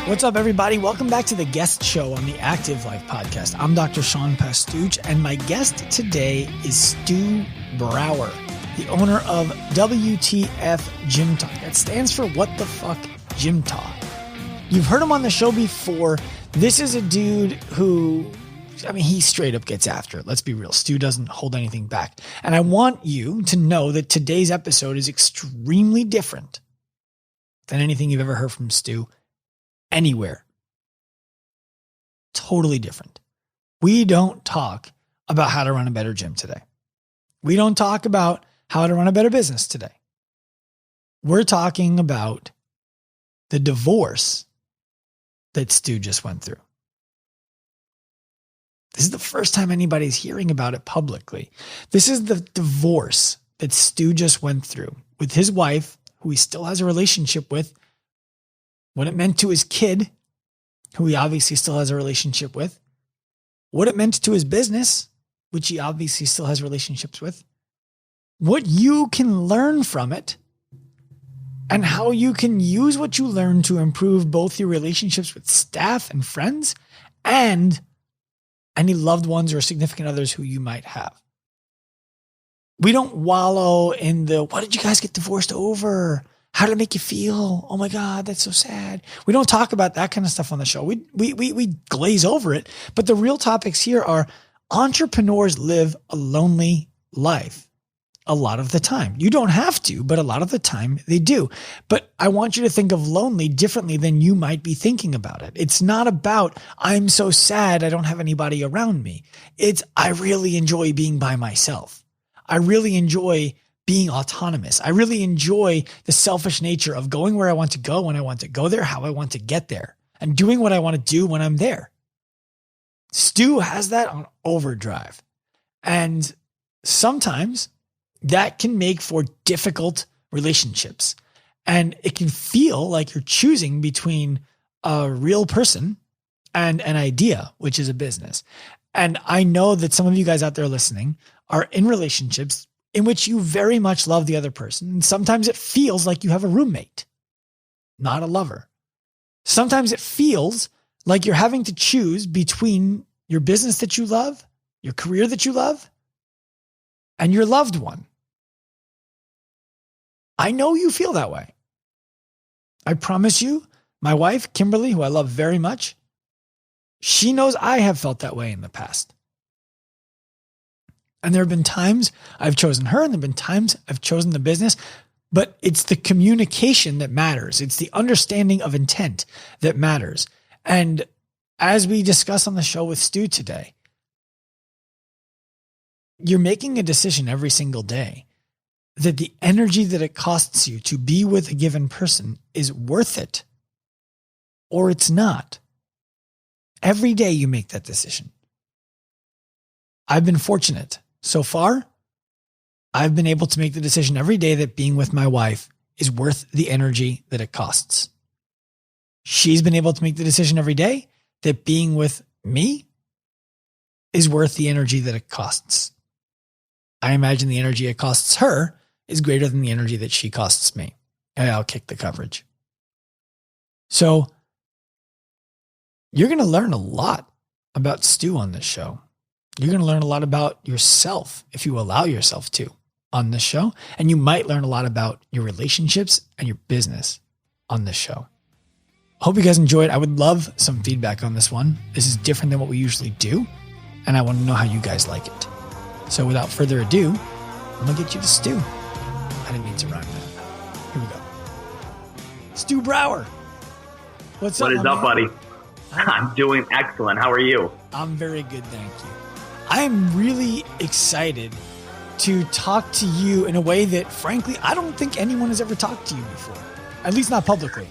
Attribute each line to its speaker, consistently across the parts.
Speaker 1: What's up, everybody? Welcome back to the guest show on the Active Life podcast. I'm Dr. Sean Pastuch, and my guest today is Stu Brauer, the owner of WTF Gym Talk. That stands for What the Fuck Gym Talk. You've heard him on the show before. This is a dude who, he straight up gets after it. Let's be real. Stu doesn't hold anything back. And I want you to know that today's episode is extremely different than anything you've ever heard from Stu anywhere. Totally different. We don't talk about how to run a better gym today. We don't talk about how to run a better business today. We're talking about the divorce that Stu just went through. This is the first time anybody's hearing about it publicly. This is the divorce that Stu just went through with his wife, who he still has a relationship with, what it meant to his kid, who he obviously still has a relationship with, what it meant to his business, which he obviously still has relationships with, what you can learn from it, and how you can use what you learn to improve both your relationships with staff and friends and any loved ones or significant others who you might have. We don't wallow in the, what did you guys get divorced over? How did it make you feel? Oh my God, that's so sad. We don't talk about that kind of stuff on the show. We glaze over it. But the real topics here are entrepreneurs live a lonely life a lot of the time. You don't have to, but a lot of the time they do. But I want you to think of lonely differently than you might be thinking about it. It's not about, I'm so sad I don't have anybody around me. It's, I really enjoy being by myself. I really enjoy being autonomous. I really enjoy the selfish nature of going where I want to go when I want to go there, how I want to get there, and doing what I want to do when I'm there. Stu has that on overdrive. And sometimes that can make for difficult relationships. And it can feel like you're choosing between a real person and an idea, which is a business. And I know that some of you guys out there listening are in relationships in which you very much love the other person. And sometimes it feels like you have a roommate, not a lover. Sometimes it feels like you're having to choose between your business that you love, your career that you love, and your loved one. I know you feel that way. I promise you, my wife, Kimberly, who I love very much, she knows I have felt that way in the past. And there have been times I've chosen her, and there have been times I've chosen the business, but it's the communication that matters. It's the understanding of intent that matters. And as we discuss on the show with Stu today, you're making a decision every single day that the energy that it costs you to be with a given person is worth it, or it's not. Every day you make that decision. I've been fortunate. So far, I've been able to make the decision every day that being with my wife is worth the energy that it costs. She's been able to make the decision every day that being with me is worth the energy that it costs. I imagine the energy it costs her is greater than the energy that she costs me. And I'll kick the coverage. So you're going to learn a lot about Stu on this show. You're going to learn a lot about yourself if you allow yourself to on this show. And you might learn a lot about your relationships and your business on this show. Hope you guys enjoyed. I would love some feedback on this one. This is different than what we usually do. And I want to know how you guys like it. So without further ado, I'm going to get you to Stu. I didn't mean to rhyme that. Here we go. Stu Brauer. What's up?
Speaker 2: What is up, buddy? I'm doing excellent. How are you?
Speaker 1: I'm very good, thank you. I am really excited to talk to you in a way that, frankly, I don't think anyone has ever talked to you before, at least not publicly.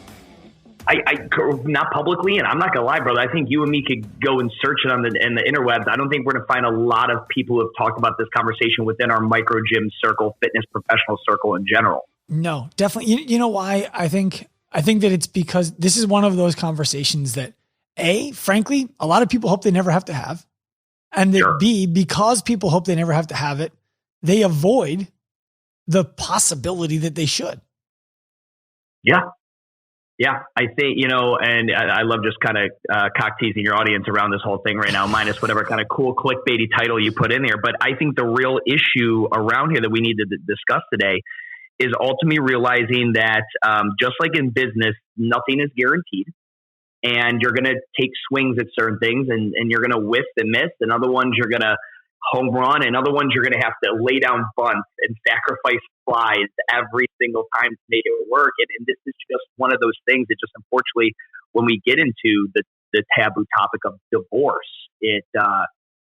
Speaker 2: I not publicly, and I'm not gonna lie, brother. I think you and me could go and search it on the interwebs. I don't think we're gonna find a lot of people who have talked about this conversation within our micro gym circle, fitness professional circle in general.
Speaker 1: No, definitely. You know why? I think that it's because this is one of those conversations that frankly, a lot of people hope they never have to have, and that
Speaker 2: Sure.
Speaker 1: B, because people hope they never have to have it, they avoid the possibility that they should.
Speaker 2: Yeah. Yeah, I think, and I love just kind of cock teasing your audience around this whole thing right now, minus whatever kind of cool clickbaity title you put in there. But I think the real issue around here that we need to discuss today is ultimately realizing that just like in business, nothing is guaranteed. And you're going to take swings at certain things, and you're going to whiff and miss. And other ones you're going to home run, and other ones you're going to have to lay down bunts and sacrifice flies every single time to make it work. And this is just one of those things that just unfortunately, when we get into the taboo topic of divorce,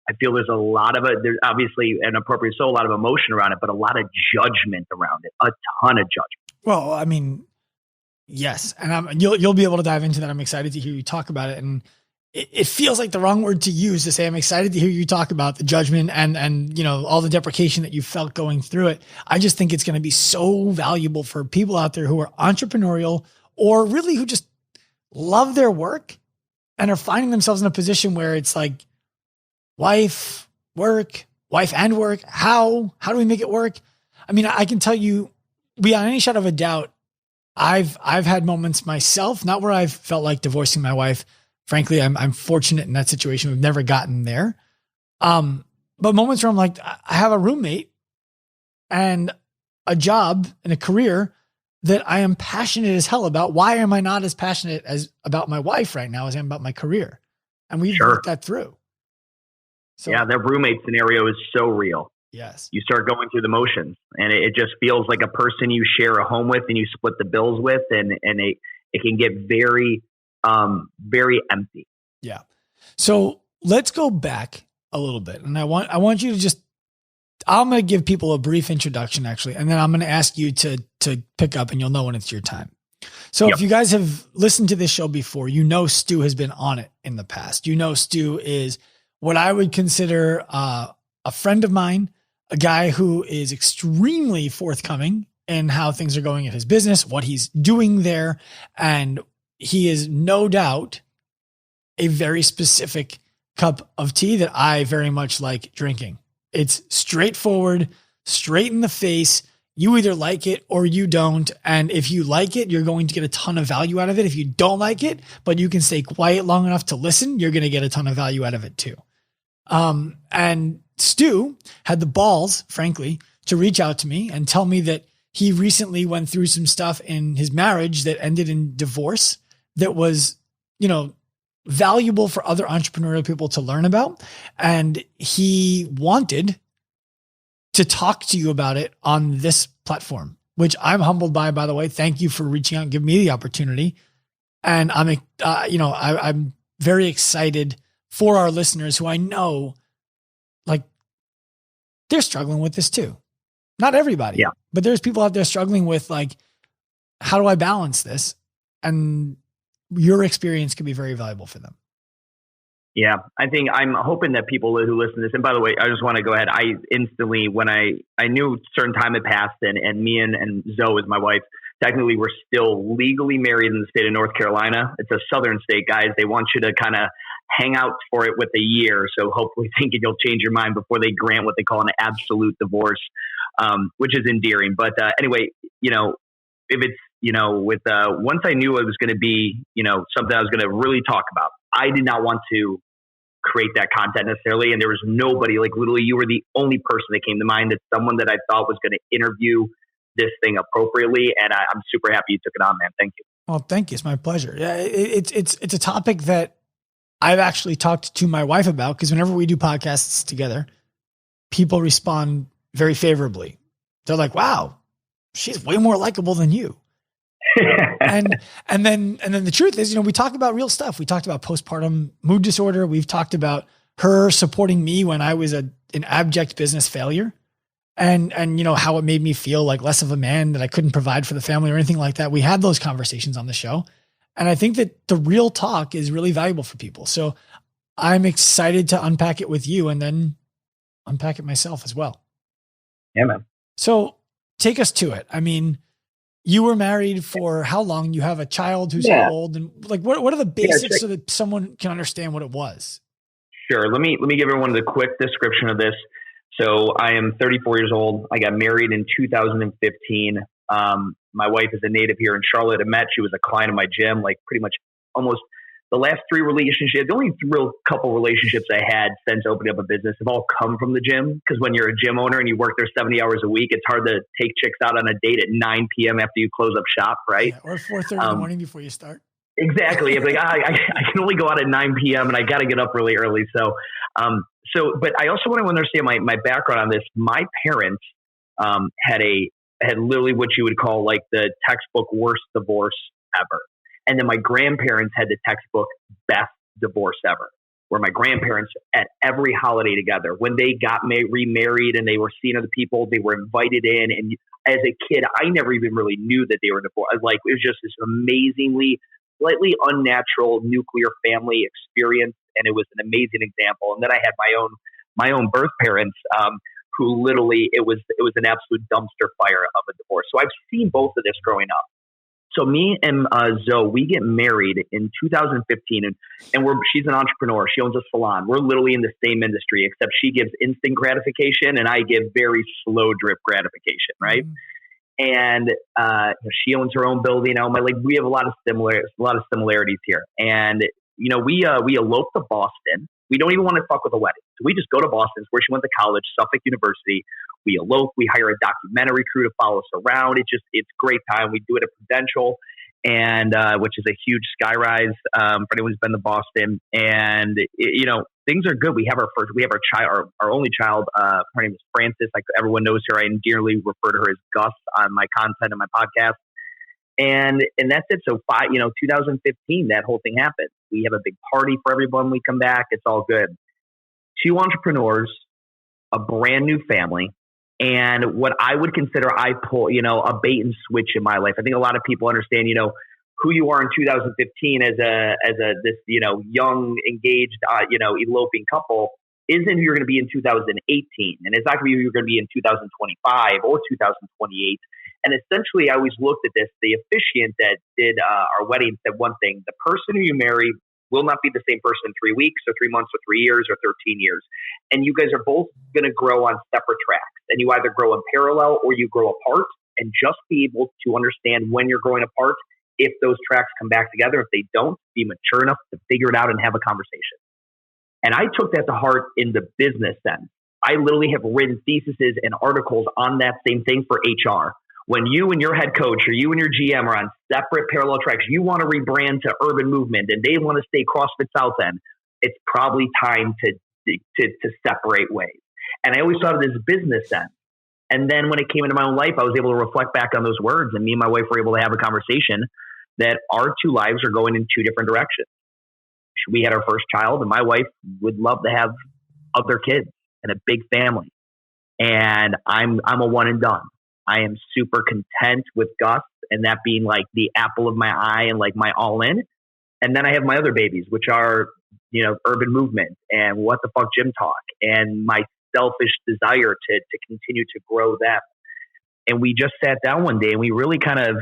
Speaker 2: I feel there's a lot of there's obviously an appropriate, so a lot of emotion around it, but a lot of judgment around it, a ton of judgment.
Speaker 1: Well, I mean, yes. And you'll be able to dive into that. I'm excited to hear you talk about it. And it feels like the wrong word to use to say, I'm excited to hear you talk about the judgment and, all the deprecation that you felt going through it. I just think it's going to be so valuable for people out there who are entrepreneurial or really who just love their work and are finding themselves in a position where it's like wife and work. How do we make it work? I mean, I can tell you beyond any shadow of a doubt, I've had moments myself, not where I've felt like divorcing my wife. Frankly, I'm fortunate in that situation. We've never gotten there. But moments where I'm like, I have a roommate and a job and a career that I am passionate as hell about. Why am I not as passionate as about my wife right now as I am about my career? And we've worked that through. So, yeah,
Speaker 2: that roommate scenario is so real.
Speaker 1: Yes.
Speaker 2: You start going through the motions, and it just feels like a person you share a home with and you split the bills with, and it can get very, very empty.
Speaker 1: Yeah. So let's go back a little bit. And I want you to I'm going to give people a brief introduction actually. And then I'm going to ask you to pick up, and you'll know when it's your time. So if you guys have listened to this show before, Stu has been on it in the past. Stu is what I would consider, a friend of mine, a guy who is extremely forthcoming in how things are going in his business, what he's doing there. And he is no doubt a very specific cup of tea that I very much like drinking. It's straightforward, straight in the face. You either like it or you don't. And if you like it, you're going to get a ton of value out of it. If you don't like it, but you can stay quiet long enough to listen, you're going to get a ton of value out of it too. And Stu had the balls, frankly, to reach out to me and tell me that he recently went through some stuff in his marriage that ended in divorce that was, valuable for other entrepreneurial people to learn about. And he wanted to talk to you about it on this platform, which I'm humbled by the way. Thank you for reaching out and giving me the opportunity. And I'm very excited for our listeners who I know, like, they're struggling with this too. Not everybody, but there's people out there struggling with, like, how do I balance this? And your experience could be very valuable for them.
Speaker 2: Yeah, I think I'm hoping that people who listen to this, and by the way, I just want to go ahead. I instantly, when I knew a certain time had passed, and me and Zoe, as my wife, technically we're still legally married in the state of North Carolina. It's a southern state, guys. They want you to kind of hang out for it with a year. So hopefully thinking you'll change your mind before they grant what they call an absolute divorce, which is endearing. But anyway, if it's, once I knew it was going to be, something I was going to really talk about, I did not want to create that content necessarily. And there was nobody, like, literally you were the only person that came to mind, that someone that I thought was going to interview this thing appropriately. And I'm super happy you took it on, man. Thank you.
Speaker 1: Well, thank you. It's my pleasure. Yeah. It's a topic that I've actually talked to my wife about, because whenever we do podcasts together, people respond very favorably. They're like, wow, she's way more likable than you. and then the truth is, we talk about real stuff. We talked about postpartum mood disorder. We've talked about her supporting me when I was an abject business failure, and how it made me feel like less of a man, that I couldn't provide for the family or anything like that. We had those conversations on the show. And I think that the real talk is really valuable for people. So I'm excited to unpack it with you and then unpack it myself as well.
Speaker 2: Yeah, man.
Speaker 1: So take us to it. I mean, you were married for how long? You have a child who's how old? And like, what are the basics so that someone can understand what it was?
Speaker 2: Sure. Let me give everyone the quick description of this. So I am 34 years old. I got married in 2015. my wife is a native here in Charlotte. I met, she was a client of my gym, like pretty much almost the last 3 relationships, the only real couple relationships I had since opening up a business have all come from the gym. Because when you're a gym owner and you work there 70 hours a week, it's hard to take chicks out on a date at 9 p.m. after you close up shop, right?
Speaker 1: Yeah, or 4:30 in the morning before you start.
Speaker 2: Exactly. It's like, I can only go out at 9 p.m. and I got to get up really early. So, but I also want to understand my background on this. My parents had literally what you would call like the textbook worst divorce ever. And then my grandparents had the textbook best divorce ever, where my grandparents at every holiday together, when they got remarried and they were seeing other people, they were invited in. And as a kid, I never even really knew that they were divorced. Like, it was just this amazingly, slightly unnatural nuclear family experience. And it was an amazing example. And then I had my own birth parents, who literally, it was an absolute dumpster fire of a divorce. So I've seen both of this growing up. So me and Zoe, we get married in 2015, and she's an entrepreneur. She owns a salon. We're literally in the same industry, except she gives instant gratification, and I give very slow drip gratification, right? Mm-hmm. And she owns her own building. We have a lot of similarities here. And we eloped to Boston. We don't even want to fuck with a wedding. So we just go to Boston, where she went to college, Suffolk University. We elope. We hire a documentary crew to follow us around. It's great time. We do it at Prudential, and which is a huge skyrise for anyone who's been to Boston. And things are good. We have our only child. Her name is Frances. Like, everyone knows her. I dearly refer to her as Gus on my content and my podcast. And that's it. So 2015, that whole thing happened. We have a big party for everyone. We come back. It's all good. 2 entrepreneurs, a brand new family, and what I would consider I pull, a bait and switch in my life. I think a lot of people understand, who you are in 2015 as this young, engaged, eloping couple isn't who you're going to be in 2018, and it's not going to be who you're going to be in 2025 or 2028. And essentially, I always looked at this. The officiant that did our wedding said one thing: the person who you marry will not be the same person in 3 weeks or 3 months or 3 years or 13 years. And you guys are both going to grow on separate tracks. And you either grow in parallel or you grow apart, and just be able to understand when you're growing apart, if those tracks come back together. If they don't, be mature enough to figure it out and have a conversation. And I took that to heart in the business sense. I literally have written theses and articles on that same thing for HR. When you and your head coach or you and your GM are on separate parallel tracks, you want to rebrand to Urban Movement and they want to stay CrossFit South End, it's probably time to separate ways. And I always thought of this business sense. And then when it came into my own life, I was able to reflect back on those words, and me and my wife were able to have a conversation that our 2 lives are going in 2 different directions. We had our first child, and my wife would love to have other kids and a big family. And I'm a one and done. I am super content with Gus and that being like the apple of my eye and like my all in. And then I have my other babies, which are, Urban Movement and What the Fuck Gym Talk, and my selfish desire to continue to grow them. And we just sat down one day and we really kind of,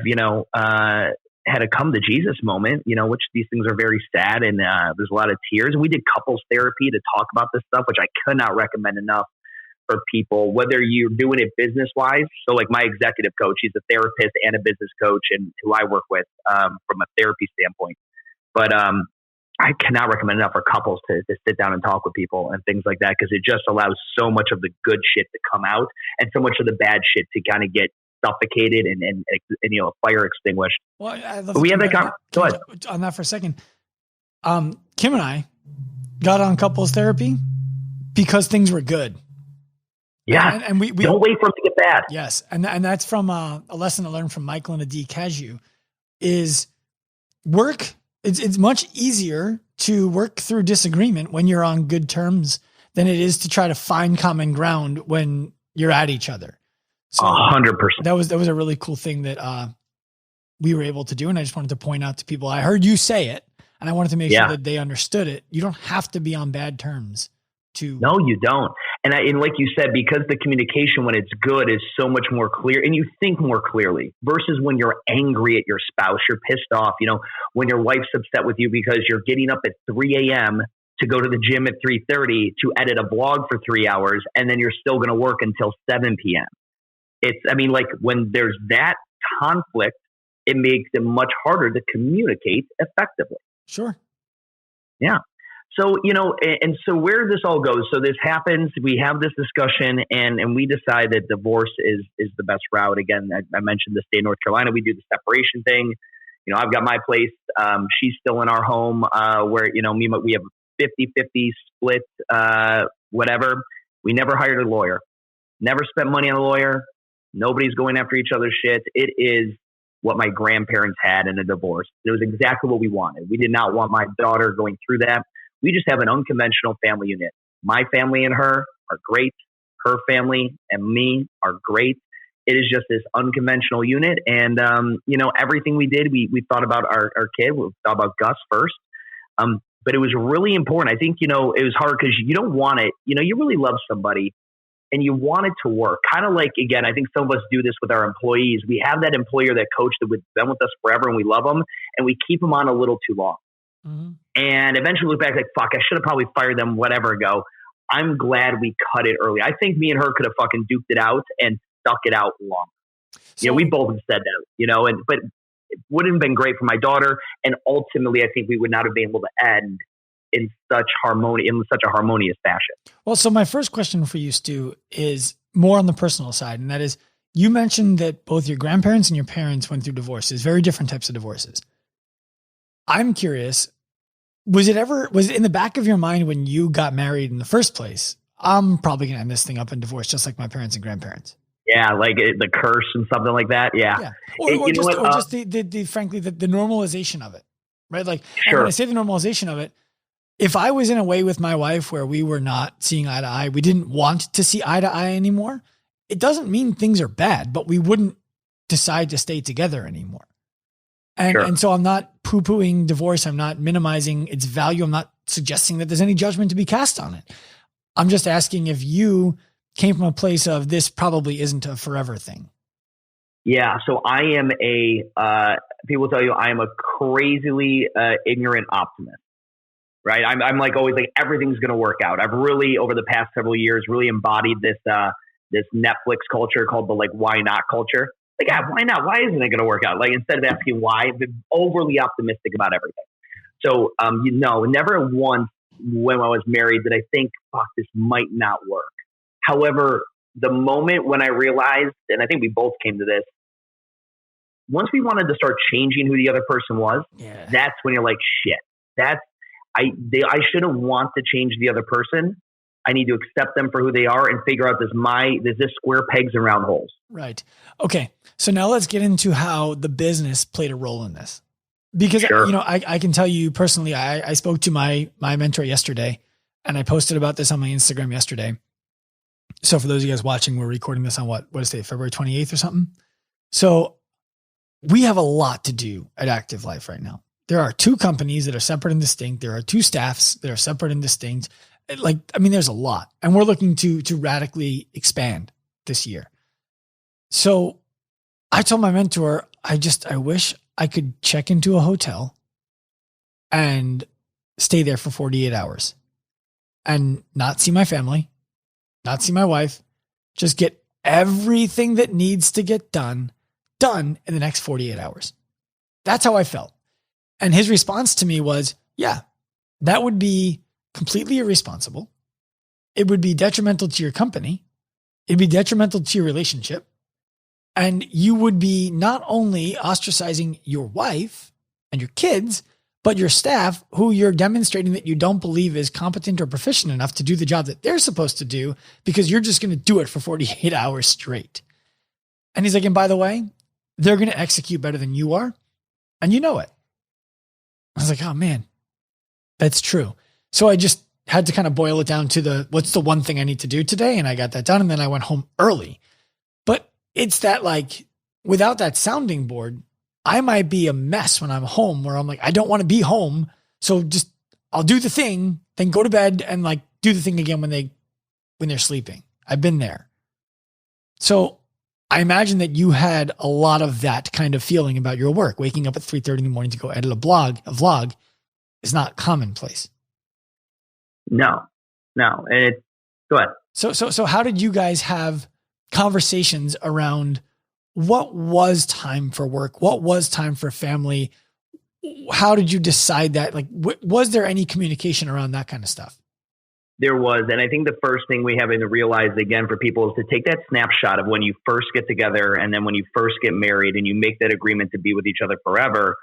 Speaker 2: had a come to Jesus moment, which these things are very sad, and there's a lot of tears. And we did couples therapy to talk about this stuff, which I could not recommend enough for people, whether you're doing it business wise. So like my executive coach, he's a therapist and a business coach, and who I work with from a therapy standpoint. But I cannot recommend enough for couples to sit down and talk with people and things like that, because it just allows so much of the good shit to come out and so much of the bad shit to kind of get suffocated and fire extinguished.
Speaker 1: Well, I love
Speaker 2: we have that go ahead
Speaker 1: on that for a second. Kim and I got on couples therapy because things were good.
Speaker 2: Yeah, and we don't wait for them to get bad.
Speaker 1: Yes, and that's from a lesson I learned from Michael and Adi Cashew is work. It's much easier to work through disagreement when you're on good terms than it is to try to find common ground when you're at each other. So
Speaker 2: 100%.
Speaker 1: That was a really cool thing that we were able to do. And I just wanted to point out to people, I heard you say it, and I wanted to make sure that they understood it. You don't have to be on bad terms to.
Speaker 2: No, you don't. And like you said, because the communication when it's good is so much more clear, and you think more clearly versus when you're angry at your spouse, you're pissed off, when your wife's upset with you because you're getting up at 3 a.m. to go to the gym at 3:30 to edit a vlog for 3 hours, and then you're still going to work until 7 p.m. When there's that conflict, it makes it much harder to communicate effectively.
Speaker 1: Sure.
Speaker 2: Yeah. So, and so where this all goes, so this happens, we have this discussion and we decide that divorce is the best route. Again, I mentioned the state of North Carolina, we do the separation thing. I've got my place. She's still in our home where, we have a 50-50 split, whatever. We never hired a lawyer, never spent money on a lawyer. Nobody's going after each other's shit. It is what my grandparents had in a divorce. It was exactly what we wanted. We did not want my daughter going through that. We just have an unconventional family unit. My family and her are great. Her family and me are great. It is just this unconventional unit. And, everything we did, we thought about our kid. We thought about Gus first. But it was really important. I think, it was hard because you don't want it. You really love somebody and you want it to work. Kind of like, again, I think some of us do this with our employees. We have that employer, that coach that has been with us forever and we love them and we keep them on a little too long. Mm-hmm. And eventually look back like, fuck, I should have probably fired them whatever ago. I'm glad we cut it early. I think me and her could have fucking duked it out and stuck it out longer. So, we both have said that, but it wouldn't have been great for my daughter. And ultimately, I think we would not have been able to end in such a harmonious fashion.
Speaker 1: Well, so my first question for you, Stu, is more on the personal side. And that is, you mentioned that both your grandparents and your parents went through divorces, very different types of divorces. I'm curious, was it in the back of your mind when you got married in the first place? I'm probably going to end this thing up in divorce, just like my parents and grandparents.
Speaker 2: Yeah, like the curse and something like that. Yeah.
Speaker 1: Or just the frankly, the normalization of it, right? Like, sure. When I say the normalization of it, if I was in a way with my wife where we were not seeing eye to eye, we didn't want to see eye to eye anymore, it doesn't mean things are bad, but we wouldn't decide to stay together anymore. And so I'm not poo-pooing divorce. I'm not minimizing its value. I'm not suggesting that there's any judgment to be cast on it. I'm just asking if you came from a place of this probably isn't a forever thing.
Speaker 2: Yeah. So I am people tell you I am a crazily ignorant optimist, right? I'm like always like everything's going to work out. I've really, over the past several years, really embodied this Netflix culture called the why not culture. Like, yeah, why not? Why isn't it going to work out? Like, instead of asking why, I've been overly optimistic about everything. So, never once when I was married did I think, fuck, this might not work. However, the moment when I realized, and I think we both came to this, once we wanted to start changing who the other person was, that's when you're like, shit, I shouldn't want to change the other person. I need to accept them for who they are and figure out this square pegs and round holes.
Speaker 1: Right. Okay. So now let's get into how the business played a role in this. Because, I can tell you personally, I spoke to my mentor yesterday and I posted about this on my Instagram yesterday. So for those of you guys watching, we're recording this on what is it, February 28th or something. So we have a lot to do at Active Life right now. There are 2 companies that are separate and distinct. There are 2 staffs that are separate and distinct. There's a lot, and we're looking to radically expand this year. So I told my mentor, I wish I could check into a hotel and stay there for 48 hours and not see my family, not see my wife, just get everything that needs to get done in the next 48 hours. That's how I felt. And his response to me was, yeah, that would be completely irresponsible. It would be detrimental to your company. It'd be detrimental to your relationship. And you would be not only ostracizing your wife and your kids, but your staff, who you're demonstrating that you don't believe is competent or proficient enough to do the job that they're supposed to do because you're just going to do it for 48 hours straight. And he's like, and by the way, they're going to execute better than you are. And you know it. I was like, oh man, that's true. So I just had to kind of boil it down to what's the one thing I need to do today? And I got that done. And then I went home early. But it's that without that sounding board, I might be a mess when I'm home where I'm like, I don't want to be home. So just, I'll do the thing, then go to bed and do the thing again when they're sleeping. I've been there. So I imagine that you had a lot of that kind of feeling about your work. Waking up at 3:30 in the morning to go edit a vlog is not commonplace.
Speaker 2: No. Go ahead.
Speaker 1: So how did you guys have conversations around what was time for work? What was time for family? How did you decide that? Like, was there any communication around that kind of stuff?
Speaker 2: There was. And I think the first thing we have to realize again for people is to take that snapshot of when you first get together and then when you first get married and you make that agreement to be with each other forever.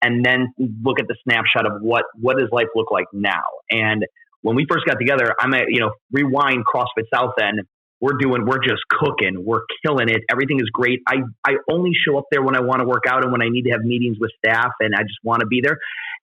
Speaker 2: And then look at the snapshot of what does life look like now? And when we first got together, I'm at, rewind CrossFit South End. We're just cooking. We're killing it. Everything is great. I only show up there when I want to work out and when I need to have meetings with staff and I just want to be there.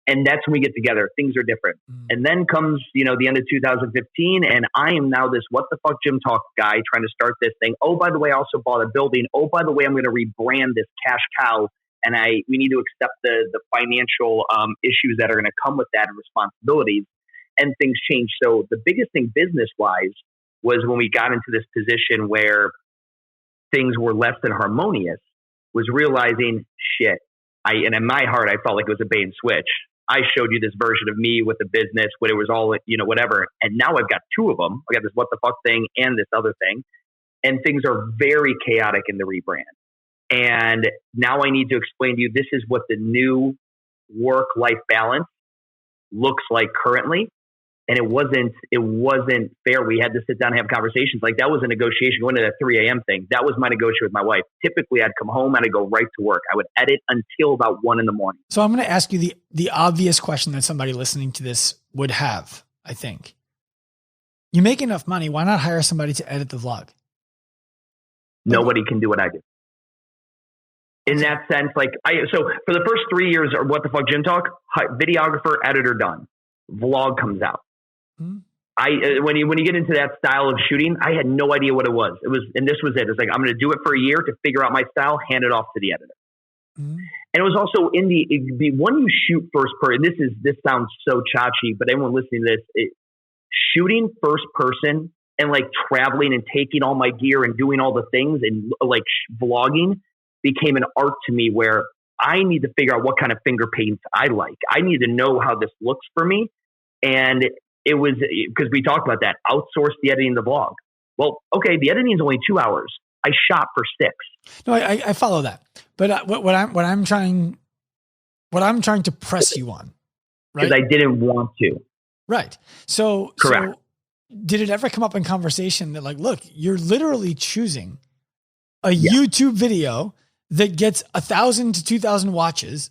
Speaker 2: And that's when we get together. Things are different. And then comes, the end of 2015 and I am now this what the fuck Gym Talk guy trying to start this thing. Oh, by the way, I also bought a building. Oh, by the way, I'm going to rebrand this cash cow. And we need to accept the financial issues that are going to come with that and responsibilities. And things change. So the biggest thing business-wise was when we got into this position where things were less than harmonious, was realizing, shit. And in my heart, I felt like it was a bait and switch. I showed you this version of me with the business, when it was all, whatever. And now I've got two of them. I got this what the fuck thing and this other thing. And things are very chaotic in the rebrand. And now I need to explain to you, this is what the new work-life balance looks like currently. And it wasn't fair. We had to sit down and have conversations. Like that was a negotiation going to that 3 a.m. thing. That was my negotiation with my wife. Typically I'd come home and I'd go right to work. I would edit until about 1 a.m.
Speaker 1: So I'm going to ask you the obvious question that somebody listening to this would have, I think. You make enough money. Why not hire somebody to edit the vlog?
Speaker 2: Nobody can do what I do. In that sense, so for the first 3 years of What the Fuck Gym Talk, videographer, editor done. Vlog comes out. Mm-hmm. When you get into that style of shooting, I had no idea what it was. And this was it. It's like, I'm going to do it for a year to figure out my style, hand it off to the editor. Mm-hmm. And it was also when you shoot first person, this sounds so chachi, but anyone listening to this, shooting first person and like traveling and taking all my gear and doing all the things and like vlogging became an art to me where I need to figure out what kind of finger paints I like. I need to know how this looks for me. And it was because we talked about that, outsource the editing of the vlog. Well, okay, the editing is only 2 hours. I shot for 6.
Speaker 1: No, I follow that. But what I'm trying to press you on, right?
Speaker 2: Because I didn't want to.
Speaker 1: Right. So, correct. So did it ever come up in conversation that like, look, you're literally choosing a YouTube video that gets 1,000 to 2,000 watches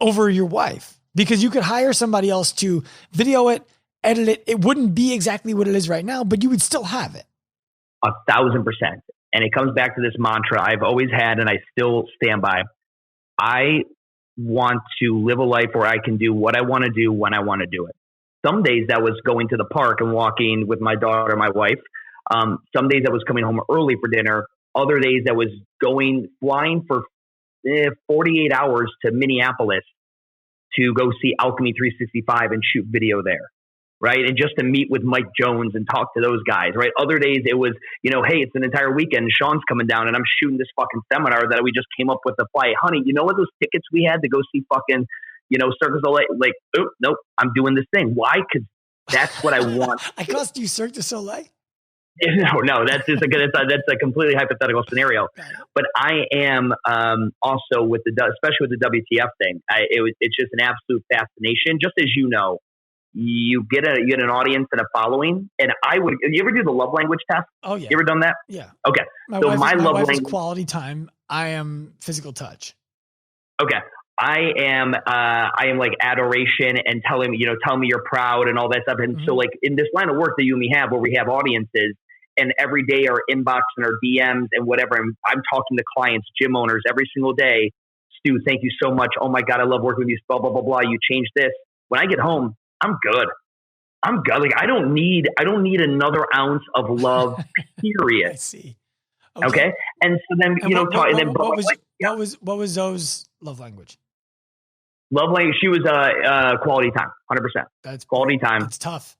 Speaker 1: over your wife? Because you could hire somebody else to video it, edit it. It wouldn't be exactly what it is right now, but you would still have it.
Speaker 2: 1,000%. And it comes back to this mantra I've always had and I still stand by. I want to live a life where I can do what I want to do when I want to do it. Some days that was going to the park and walking with my daughter, my wife. Some days that was coming home early for dinner. Other days that was flying for 48 hours to Minneapolis to go see Alchemy 365 and shoot video there, right? And just to meet with Mike Jones and talk to those guys, right? Other days it was, hey, it's an entire weekend. Sean's coming down and I'm shooting this fucking seminar that we just came up with to fly. Honey, you know what those tickets we had to go see fucking, Cirque du Soleil? Like, oh, nope, I'm doing this thing. Why? Because that's what I want.
Speaker 1: I cost you Cirque du Soleil?
Speaker 2: No, that's just that's a completely hypothetical scenario. But I am also especially with the WTF thing. It's just an absolute fascination. Just as you get an audience and a following. And you ever do the love language test?
Speaker 1: Oh yeah.
Speaker 2: You ever done that?
Speaker 1: Yeah.
Speaker 2: Okay.
Speaker 1: My love language is quality time. I am physical touch.
Speaker 2: Okay. I am like adoration and tell me you're proud and all that stuff. And so like in this line of work that you and me have where we have audiences and every day our inbox and our DMs and whatever, I'm talking to clients, gym owners every single day. Stu, thank you so much. Oh my God, I love working with you. Blah, blah, blah, blah. You changed this. When I get home, I'm good. Like I don't need another ounce of love, period.
Speaker 1: I see.
Speaker 2: Okay. And so then,
Speaker 1: what was Zoe's love language?
Speaker 2: Love language. She was quality time, 100%.
Speaker 1: That's
Speaker 2: quality time.
Speaker 1: It's tough.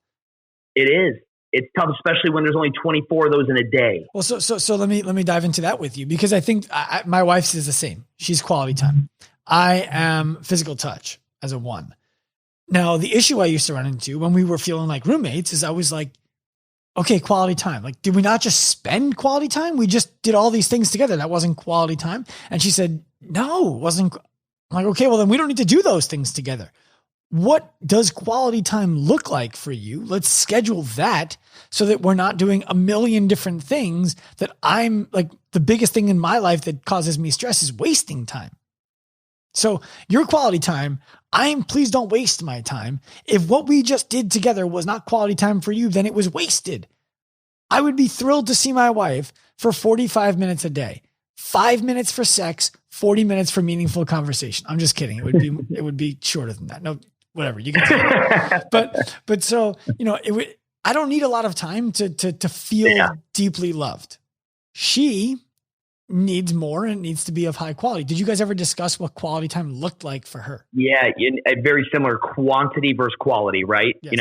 Speaker 2: It is. It's tough, especially when there's only 24 of those in a day.
Speaker 1: Well, so let me dive into that with you because I think my wife's is the same. She's quality time. I am physical touch as a 1. Now, the issue I used to run into when we were feeling like roommates is I was like, okay, quality time. Like, did we not just spend quality time? We just did all these things together. That wasn't quality time. And she said, no, it wasn't. I'm like, okay, well then we don't need to do those things together. What does quality time look like for you? Let's schedule that so that we're not doing a million different things that I'm like, the biggest thing in my life that causes me stress is wasting time. So your quality time, please don't waste my time. If what we just did together was not quality time for you, then it was wasted. I would be thrilled to see my wife for 45 minutes a day, 5 minutes for sex, 40 minutes for meaningful conversation. I'm just kidding. It would be shorter than that. No, whatever you can say. But so, I don't need a lot of time to feel deeply loved. She needs more and it needs to be of high quality. Did you guys ever discuss what quality time looked like for her?
Speaker 2: Yeah. A very similar quantity versus quality, right?
Speaker 1: Yes.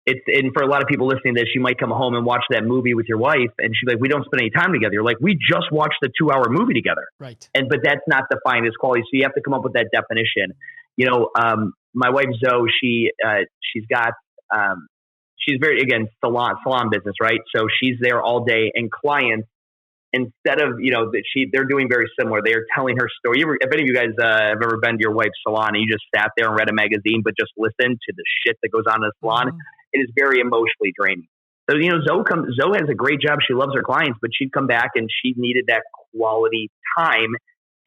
Speaker 2: And for a lot of people listening to this, you might come home and watch that movie with your wife and she's like, we don't spend any time together. You're like, we just watched a 2-hour movie together.
Speaker 1: Right.
Speaker 2: But that's not defined as quality. So you have to come up with that definition. My wife, Zoe, she's very, again, salon business, right? So she's there all day and clients, instead of, they're doing very similar. They are telling her story. If any of you guys have ever been to your wife's salon and you just sat there and read a magazine, but just listened to the shit that goes on in the salon, it is very emotionally draining. So, Zoe has a great job. She loves her clients, but she'd come back and she needed that quality time.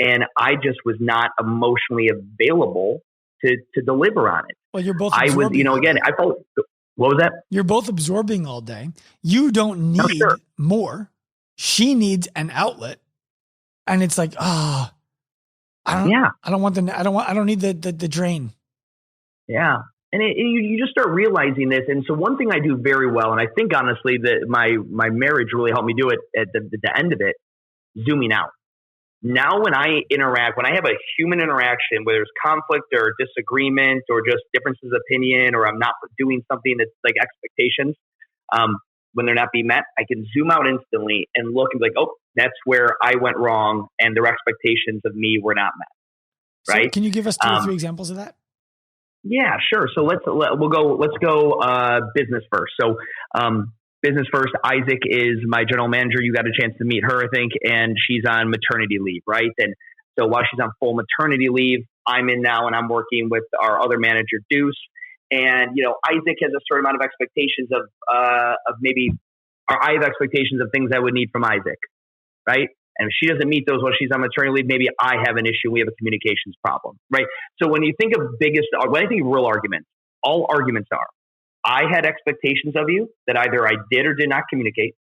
Speaker 2: And I just was not emotionally available to deliver on it.
Speaker 1: Well, you're both,
Speaker 2: I felt, what was that?
Speaker 1: You're both absorbing all day. You don't need more. She needs an outlet. And it's like, I don't need the drain. Yeah.
Speaker 2: And you just start realizing this. And so one thing I do very well, and I think honestly that my marriage really helped me do it at the end of it, zooming out. Now when I have a human interaction, whether it's conflict or disagreement or just differences of opinion, or I'm not doing something that's like expectations, when they're not being met, I can zoom out instantly and look and be like, oh, that's where I went wrong and their expectations of me were not met. Right?
Speaker 1: So can you give us 2 or 3 examples of that?
Speaker 2: Yeah, sure. So let's go business first. So business first, Isaac is my general manager. You got a chance to meet her, I think, and she's on maternity leave, right? And so while she's on full maternity leave, I'm in now and I'm working with our other manager, Deuce. And, Isaac has a certain amount of expectations I have expectations of things I would need from Isaac, right? And if she doesn't meet those while she's on maternity leave, maybe I have an issue. We have a communications problem, right? So when you think of when I think of real arguments, all arguments are, I had expectations of you that either I did or did not communicate,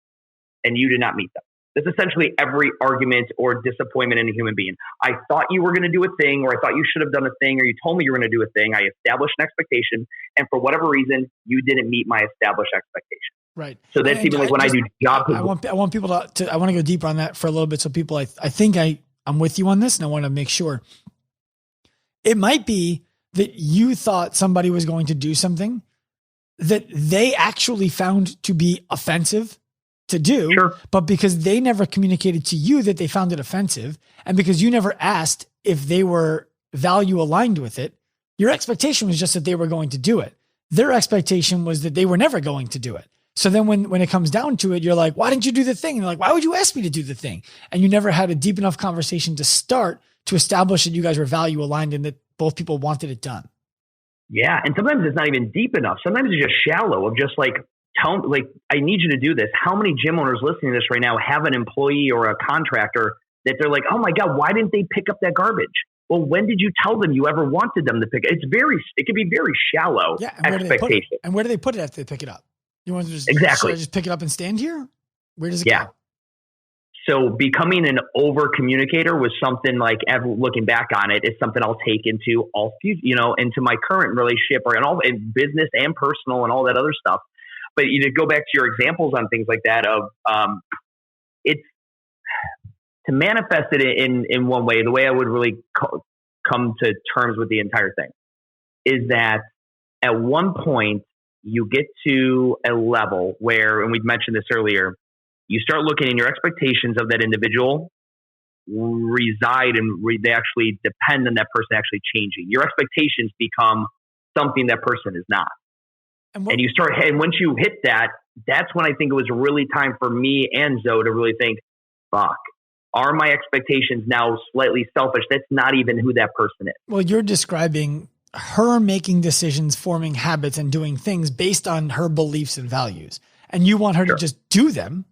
Speaker 2: and you did not meet them. That's essentially every argument or disappointment in a human being. I thought you were going to do a thing, or I thought you should have done a thing, or you told me you were going to do a thing. I established an expectation, and for whatever reason, you didn't meet my established expectation.
Speaker 1: Right.
Speaker 2: So that's even like when I do job.
Speaker 1: I want people to I want to go deeper on that for a little bit. So people, I think I'm with you on this, and I want to make sure. It might be that you thought somebody was going to do something that they actually found to be offensive to do, but because they never communicated to you that they found it offensive, and because you never asked if they were value aligned with it, your expectation was just that they were going to do it. Their expectation was that they were never going to do it. So then when it comes down to it, you're like, why didn't you do the thing? And they're like, why would you ask me to do the thing? And you never had a deep enough conversation to start to establish that you guys were value aligned and that both people wanted it done.
Speaker 2: Yeah. And sometimes it's not even deep enough. Sometimes it's just shallow of just like, I need you to do this. How many gym owners listening to this right now have an employee or a contractor that they're like, oh my God, why didn't they pick up that garbage? Well, when did you tell them you ever wanted them to pick it? It can be very shallow expectation.
Speaker 1: And where do they put it after they pick it up? You want to just,
Speaker 2: exactly.
Speaker 1: Should I just pick it up and stand here? Where does it go?
Speaker 2: So becoming an over communicator was something like, looking back on it, is something I'll take into into my current relationship or in business and personal and all that other stuff. But you go back to your examples on things like that it's to manifest it in one way. The way I would really come to terms with the entire thing is that at one point you get to a level where, and we've mentioned this earlier, you start looking and your expectations of that individual reside and they actually depend on that person actually changing. Your expectations become something that person is not. And once you hit that, that's when I think it was really time for me and Zoe to really think, fuck, are my expectations now slightly selfish? That's not even who that person is.
Speaker 1: Well, you're describing her making decisions, forming habits, and doing things based on her beliefs and values. And you want her to just do them.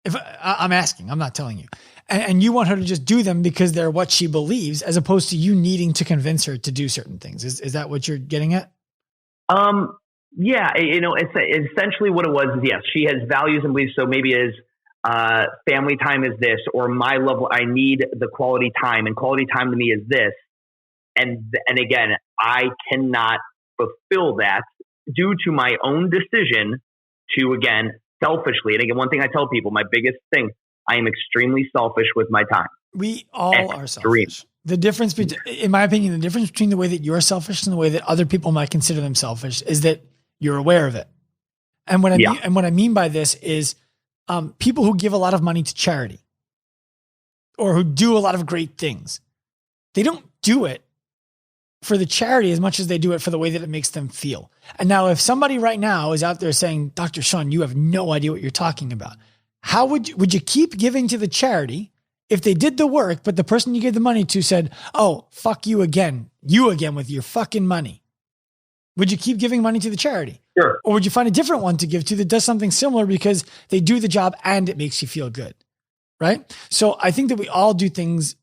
Speaker 1: If I'm asking, I'm not telling you. And you want her to just do them because they're what she believes, as opposed to you needing to convince her to do certain things. Is that what you're getting at?
Speaker 2: Yeah, it's essentially what it was is, yes, she has values and beliefs. So maybe is family time is this, or my level, I need the quality time, and quality time to me is this. And again, I cannot fulfill that due to my own decision to, again, selfishly. And again, one thing I tell people, my biggest thing, I am extremely selfish with my time.
Speaker 1: We all are selfish. The difference between, in my opinion, the difference between the way that you're selfish and the way that other people might consider them selfish is that you're aware of it. And what I mean by this is people who give a lot of money to charity or who do a lot of great things, they don't do it for the charity as much as they do it for the way that it makes them feel. And now if somebody right now is out there saying, Dr. Sean, you have no idea what you're talking about. How would you keep giving to the charity if they did the work, but the person you gave the money to said, oh, fuck you again with your fucking money? Would you keep giving money to the charity?
Speaker 2: Sure.
Speaker 1: Or would you find a different one to give to that does something similar because they do the job and it makes you feel good? Right? So I think that we all do things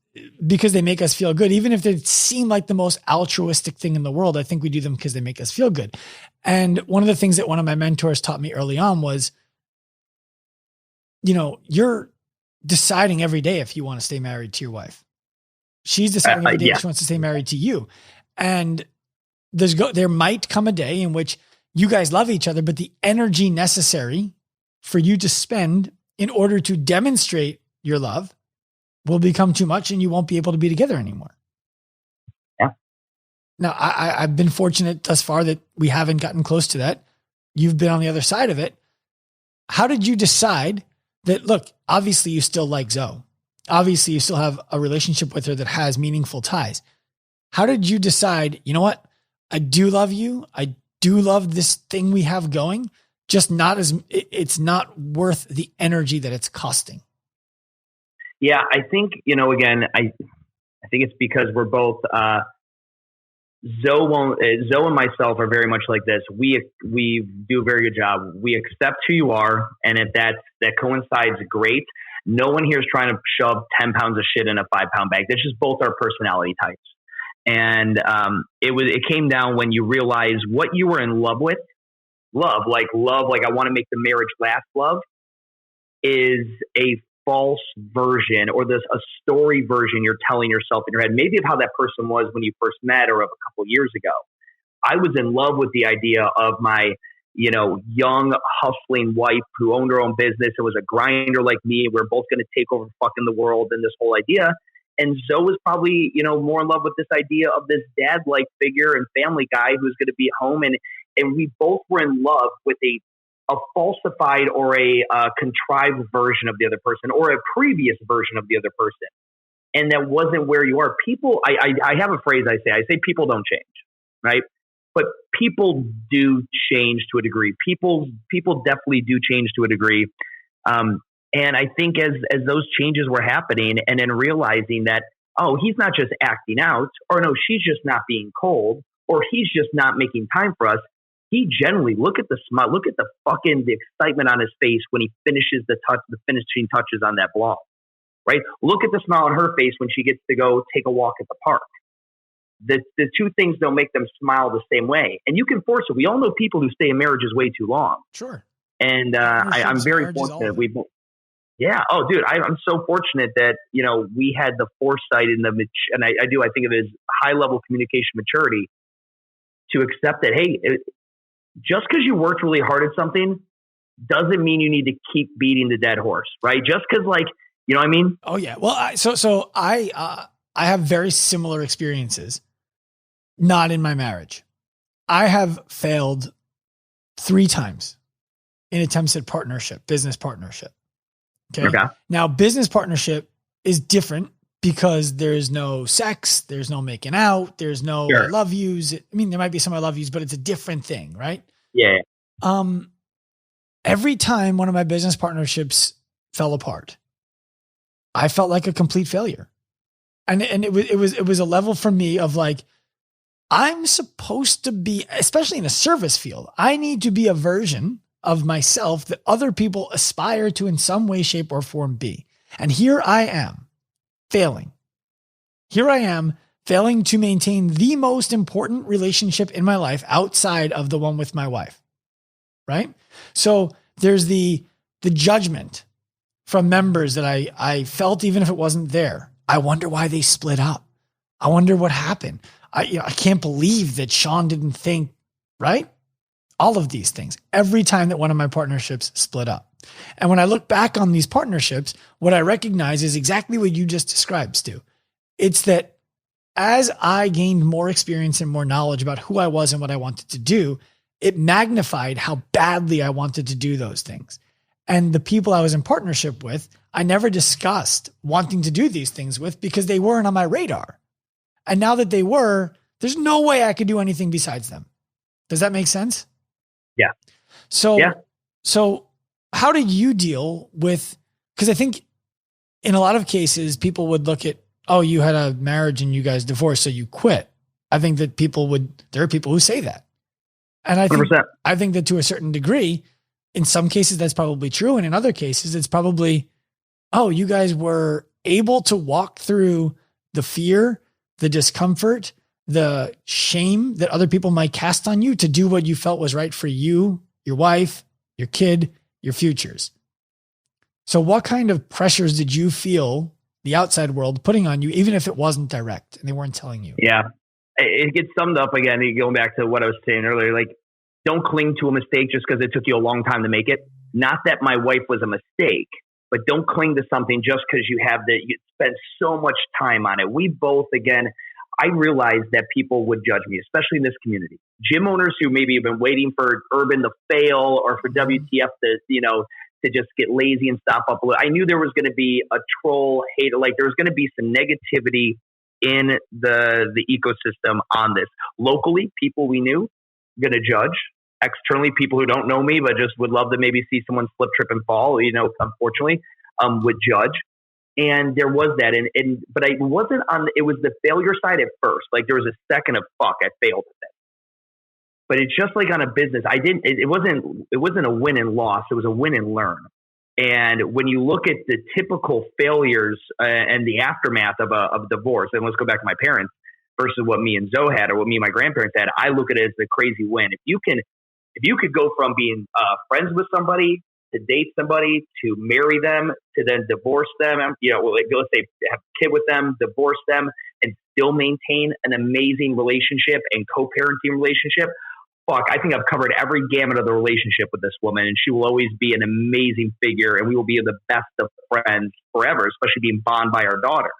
Speaker 1: because they make us feel good. Even if they seem like the most altruistic thing in the world, I think we do them because they make us feel good. And one of the things that one of my mentors taught me early on was, you're deciding every day if you want to stay married to your wife. She's deciding every day if she wants to stay married to you. And there might come a day in which you guys love each other, but the energy necessary for you to spend in order to demonstrate your love will become too much and you won't be able to be together anymore.
Speaker 2: Yeah.
Speaker 1: Now, I've been fortunate thus far that we haven't gotten close to that. You've been on the other side of it. How did you decide that, look, obviously you still like Zoe. Obviously you still have a relationship with her that has meaningful ties. How did you decide, you know what? I do love you. I do love this thing we have going, just it's not worth the energy that it's costing.
Speaker 2: Yeah, I think, again, I think it's because we're both, Zoe and myself are very much like this. We do a very good job. We accept who you are, and if that coincides, great. No one here is trying to shove 10 pounds of shit in a 5-pound bag. That's just both our personality types. And it came down when you realize what you were in love with. Love, like I want to make the marriage last. Love is a false version, or a story version you're telling yourself in your head, maybe of how that person was when you first met or of a couple of years ago. I was in love with the idea of my, young hustling wife who owned her own business and was a grinder like me. We're both going to take over fucking the world and this whole idea. And Zoe was probably, more in love with this idea of this dad-like figure and family guy who's going to be at home. And we both were in love with a falsified or a contrived version of the other person, or a previous version of the other person. And that wasn't where you are. People, I have a phrase I say people don't change, right? But people do change to a degree. People definitely do change to a degree. And I think as those changes were happening, and then realizing that, oh, he's not just acting out, or no, she's just not being cold, or he's just not making time for us. He generally, look at the smile, look at the excitement on his face when he finishes the finishing touches on that blog, right? Look at the smile on her face when she gets to go take a walk at the park. The two things don't make them smile the same way. And you can force it. We all know people who stay in marriages way too long.
Speaker 1: Sure.
Speaker 2: And I'm very fortunate. Yeah. Oh, dude, I'm so fortunate that, we had the foresight and I think of it as high level communication maturity to accept that, hey, just because you worked really hard at something doesn't mean you need to keep beating the dead horse, right? Just because, you know what I mean?
Speaker 1: Oh yeah. Well, I have very similar experiences, not in my marriage. I have failed 3 times in attempts at business partnership. Okay. Now, business partnership is different because there's no sex, there's no making out, there's no I love yous. I mean, there might be some I love yous, but it's a different thing, right?
Speaker 2: Yeah.
Speaker 1: every time one of my business partnerships fell apart, I felt like a complete failure. And it was a level for me of like, I'm supposed to be, especially in a service field, I need to be a version of myself that other people aspire to in some way, shape, or form be. And here I am failing. Here I am failing to maintain the most important relationship in my life outside of the one with my wife. Right? So there's the judgment from members that I felt, even if it wasn't there. I wonder why they split up. I wonder what happened. I can't believe that Sean didn't think, right? All of these things, every time that one of my partnerships split up. And when I look back on these partnerships, what I recognize is exactly what you just described, Stu. It's that as I gained more experience and more knowledge about who I was and what I wanted to do, it magnified how badly I wanted to do those things. And the people I was in partnership with, I never discussed wanting to do these things with because they weren't on my radar. And now that they were, there's no way I could do anything besides them. Does that make sense?
Speaker 2: Yeah.
Speaker 1: So how did you deal with, because I think in a lot of cases, people would look at, oh, you had a marriage and you guys divorced, so you quit. I think that there are people who say that. And I think that to a certain degree, in some cases, that's probably true. And in other cases, it's probably, oh, you guys were able to walk through the fear, the discomfort, the shame that other people might cast on you to do what you felt was right for you, your wife, your kid, your futures. So what kind of pressures did you feel the outside world putting on you, even if it wasn't direct and they weren't telling you?
Speaker 2: Yeah. It gets summed up again, going back to what I was saying earlier, like, don't cling to a mistake just because it took you a long time to make it. Not that my wife was a mistake, but don't cling to something just because you spent so much time on it. We both, again, I realized that people would judge me, especially in this community. Gym owners who maybe have been waiting for Urban to fail or for WTF to just get lazy and stop up a little. I knew there was going to be a troll hater, like there was going to be some negativity in the ecosystem on this. Locally, people we knew going to judge. Externally, people who don't know me but just would love to maybe see someone slip, trip, and fall, unfortunately, would judge. And there was that, but I wasn't on. It was the failure side at first. Like there was a second of fuck, I failed at that. But it's just like on a business. I didn't. It wasn't a win and loss. It was a win and learn. And when you look at the typical failures and the aftermath of divorce, and let's go back to my parents versus what me and Zoe had or what me and my grandparents had, I look at it as a crazy win. If you could go from being friends with somebody to date somebody, to marry them, to then divorce them, let's say have a kid with them, divorce them, and still maintain an amazing relationship and co-parenting relationship. Fuck, I think I've covered every gamut of the relationship with this woman, and she will always be an amazing figure, and we will be the best of friends forever, especially being bonded by our daughter.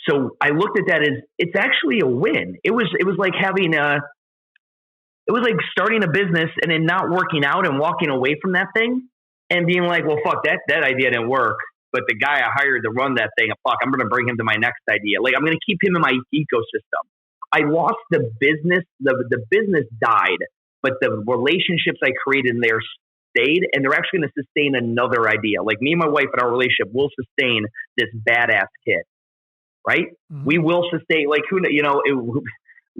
Speaker 2: So I looked at that as it's actually a win. It was like having it was like starting a business and then not working out and walking away from that thing and being like, well, fuck, that idea didn't work. But the guy I hired to run that thing, fuck, I'm going to bring him to my next idea. Like, I'm going to keep him in my ecosystem. I lost the business. The business died, but the relationships I created in there stayed, and they're actually going to sustain another idea. Like me and my wife in our relationship will sustain this badass kid, right? Mm-hmm. We will sustain,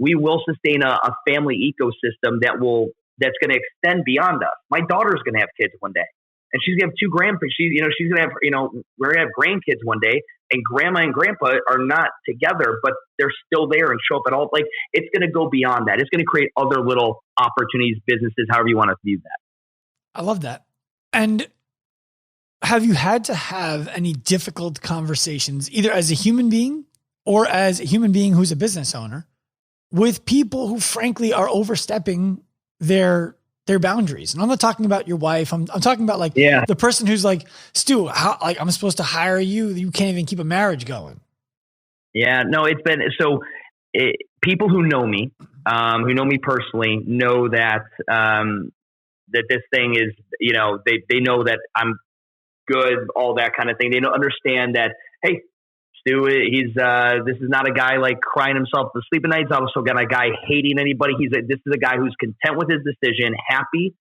Speaker 2: we will sustain a family ecosystem that's going to extend beyond us. My daughter's going to have kids one day, and she's going to have two grandparents. She's going to have, we're going to have grandkids one day, and grandma and grandpa are not together, but they're still there and show up at all. Like, it's going to go beyond that. It's going to create other little opportunities, businesses, however you want to view that.
Speaker 1: I love that. And have you had to have any difficult conversations, either as a human being or as a human being who's a business owner, with people who frankly are overstepping their boundaries? And I'm not talking about your wife. I'm talking about the person who's like, Stu, how, like, I'm supposed to hire you. You can't even keep a marriage going. Yeah, no, it's been, people who know me personally know that, that this thing is, they know that I'm good, all that kind of thing. They don't understand that, hey, Stu, this is not a guy like crying himself to sleep at night. He's also got a guy hating anybody. This is a guy who's content with his decision, happy,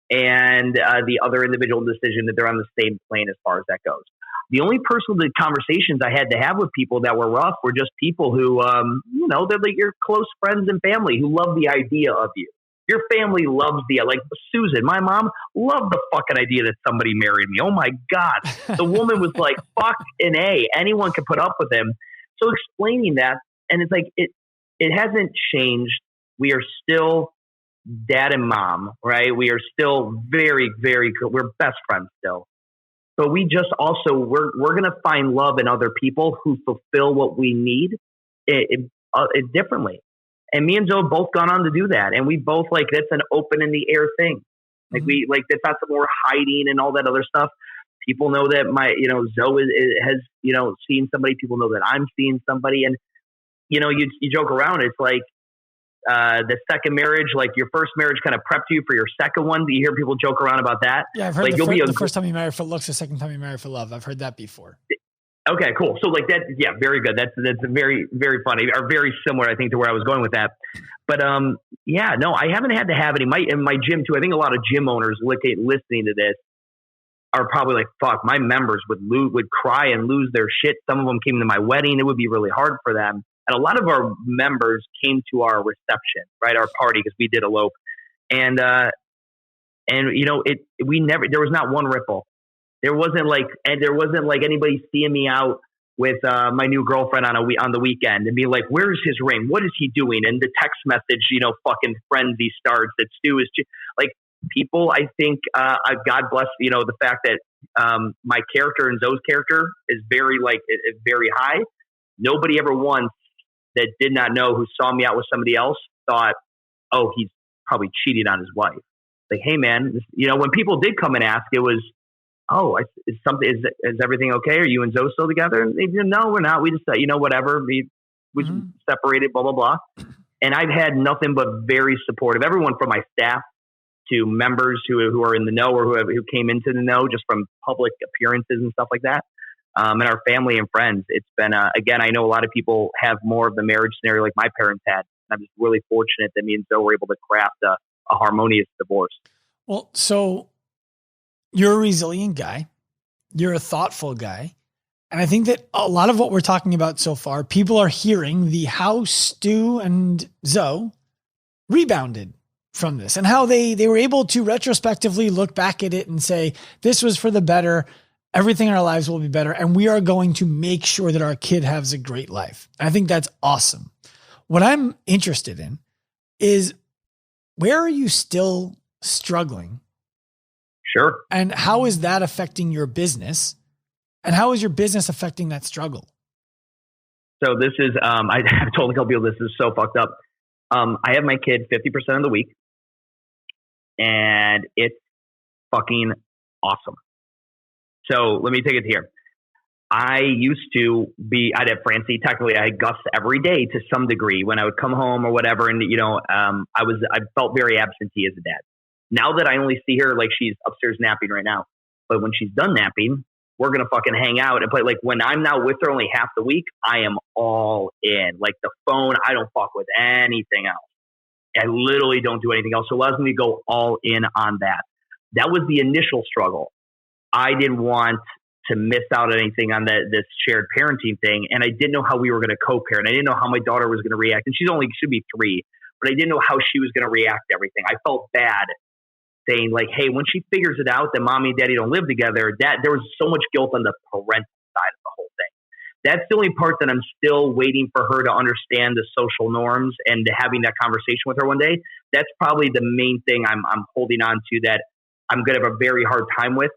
Speaker 2: and the other individual decision that they're on the same plane as far as that goes. The only personal conversations I had to have with people that were rough were just people who, they're like your close friends and family who love the idea of you. Your family loves like Susan, my mom, loved the fucking idea that somebody married me. Oh my God. The woman was like, fuck an A. Anyone can put up with him. So explaining that, and it's like, it hasn't changed. We are still dad and mom, right? We are still very, very good. We're best friends still. But we just also, we're going to find love in other people who fulfill what we need differently. And me and Zoe have both gone on to do that. And we both that's an open in the air thing. Like that's not something we're hiding and all that other stuff. People know that Zoe has, seen somebody. People know that I'm seeing somebody. And, you joke around. It's like, the second marriage, like your first marriage kind of prepped you for your second one. Do you hear people joke around about that?
Speaker 1: Yeah, I've heard the first time you marry for looks, the second time you marry for love. I've heard that before.
Speaker 2: Okay, cool. So like that, yeah, very good. That's very, very funny, or very similar, I think, to where I was going with that. But I haven't had to have any. In my gym too, I think a lot of gym owners listening to this are probably like, fuck, my members would cry and lose their shit. Some of them came to my wedding. It would be really hard for them. And a lot of our members came to our reception, right? Our party, because we did elope. And there was not one ripple. There wasn't like anybody seeing me out with my new girlfriend on the weekend and being like, where's his ring? What is he doing? And the text message, fucking frenzy starts that Stu is like people. I think, God bless, the fact that my character and Zoe's character is very very high. Nobody ever once that did not know, who saw me out with somebody else, thought, oh, he's probably cheated on his wife. Like, hey man, when people did come and ask, it was, oh, is everything okay? Are you and Zoe still together? And they said, no, we're not. We just, whatever. We separated, blah, blah, blah. And I've had nothing but very supportive, everyone from my staff to members who are in the know or who came into the know just from public appearances and stuff like that. And our family and friends. It's been, again, I know a lot of people have more of the marriage scenario like my parents had. I'm just really fortunate that me and Zoe were able to craft a harmonious divorce.
Speaker 1: Well, so you're a resilient guy. You're a thoughtful guy. And I think that a lot of what we're talking about so far, people are hearing how Stu and Zoe rebounded from this and how they were able to retrospectively look back at it and say, this was for the better. Everything in our lives will be better. And we are going to make sure that our kid has a great life. And I think that's awesome. What I'm interested in is, where are you still struggling?
Speaker 2: Sure.
Speaker 1: And how is that affecting your business? And how is your business affecting that struggle?
Speaker 2: So this is, I've told a couple people this is so fucked up. I have my kid 50% of the week, and it's fucking awesome. So let me take it here. I used to I'd have Francie, technically I had Gus every day to some degree when I would come home or whatever. And, I felt very absentee as a dad. Now that I only see her, like she's upstairs napping right now, but when she's done napping, we're going to fucking hang out and play. Like when I'm now with her only half the week, I am all in. Like the phone, I don't fuck with anything else. I literally don't do anything else. So it allows me to go all in on that. That was the initial struggle. I didn't want to miss out on anything on this shared parenting thing. And I didn't know how we were going to co-parent. I didn't know how my daughter was going to react. And should be 3, but I didn't know how she was going to react to everything. I felt bad saying like, hey, when she figures it out that mommy and daddy don't live together, there was so much guilt on the parental side of the whole thing. That's the only part that I'm still waiting for her to understand, the social norms, and having that conversation with her one day. That's probably the main thing I'm holding on to, that I'm going to have a very hard time with,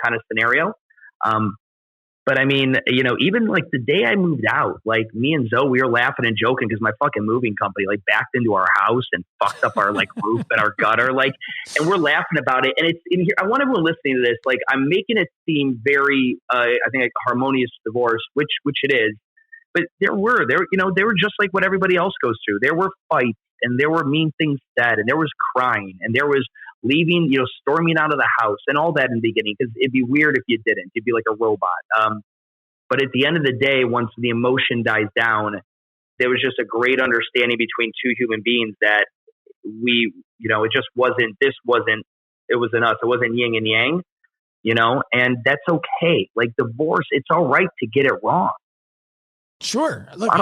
Speaker 2: kind of scenario. But I mean, even like the day I moved out, like me and Zoe, we were laughing and joking because my fucking moving company like backed into our house and fucked up our like roof and our gutter, like, and we're laughing about it. And it's in here. I want everyone listening to this, like, I'm making it seem very, I think, like harmonious divorce, which it is. But they were just like what everybody else goes through. There were fights, and there were mean things said, and there was crying, and there was leaving, storming out of the house and all that in the beginning, because it'd be weird if you didn't. You'd be like a robot. But at the end of the day, once the emotion dies down, there was just a great understanding between two human beings that it just wasn't It was an us. It wasn't yin and yang, and that's okay. Like divorce, it's all right to get it wrong.
Speaker 1: Sure. Look,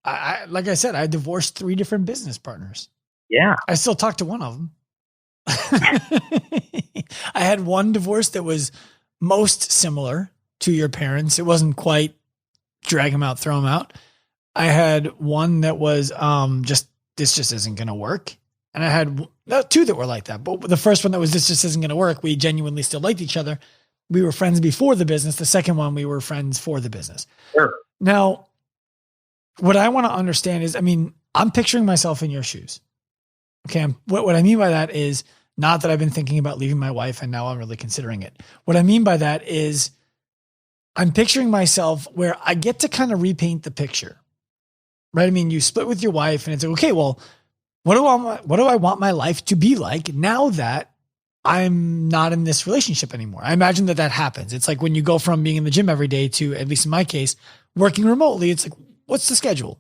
Speaker 1: like I said, I divorced 3 different business partners.
Speaker 2: Yeah.
Speaker 1: I still talk to one of them. I had one divorce that was most similar to your parents. It wasn't quite drag them out, throw them out. I had one that was this just isn't going to work. And I had 2 that were like that. But the first one that was this just isn't going to work, we genuinely still liked each other. We were friends before the business. The second one, we were friends for the business.
Speaker 2: Sure.
Speaker 1: Now, what I want to understand is, I'm picturing myself in your shoes. Okay. What I mean by that is not that I've been thinking about leaving my wife and now I'm really considering it. What I mean by that is I'm picturing myself where I get to kind of repaint the picture, right? You split with your wife and it's like, okay, well, what do I want my life to be like now that I'm not in this relationship anymore? I imagine that happens. It's like when you go from being in the gym every day to, at least in my case, working remotely, it's like, what's the schedule?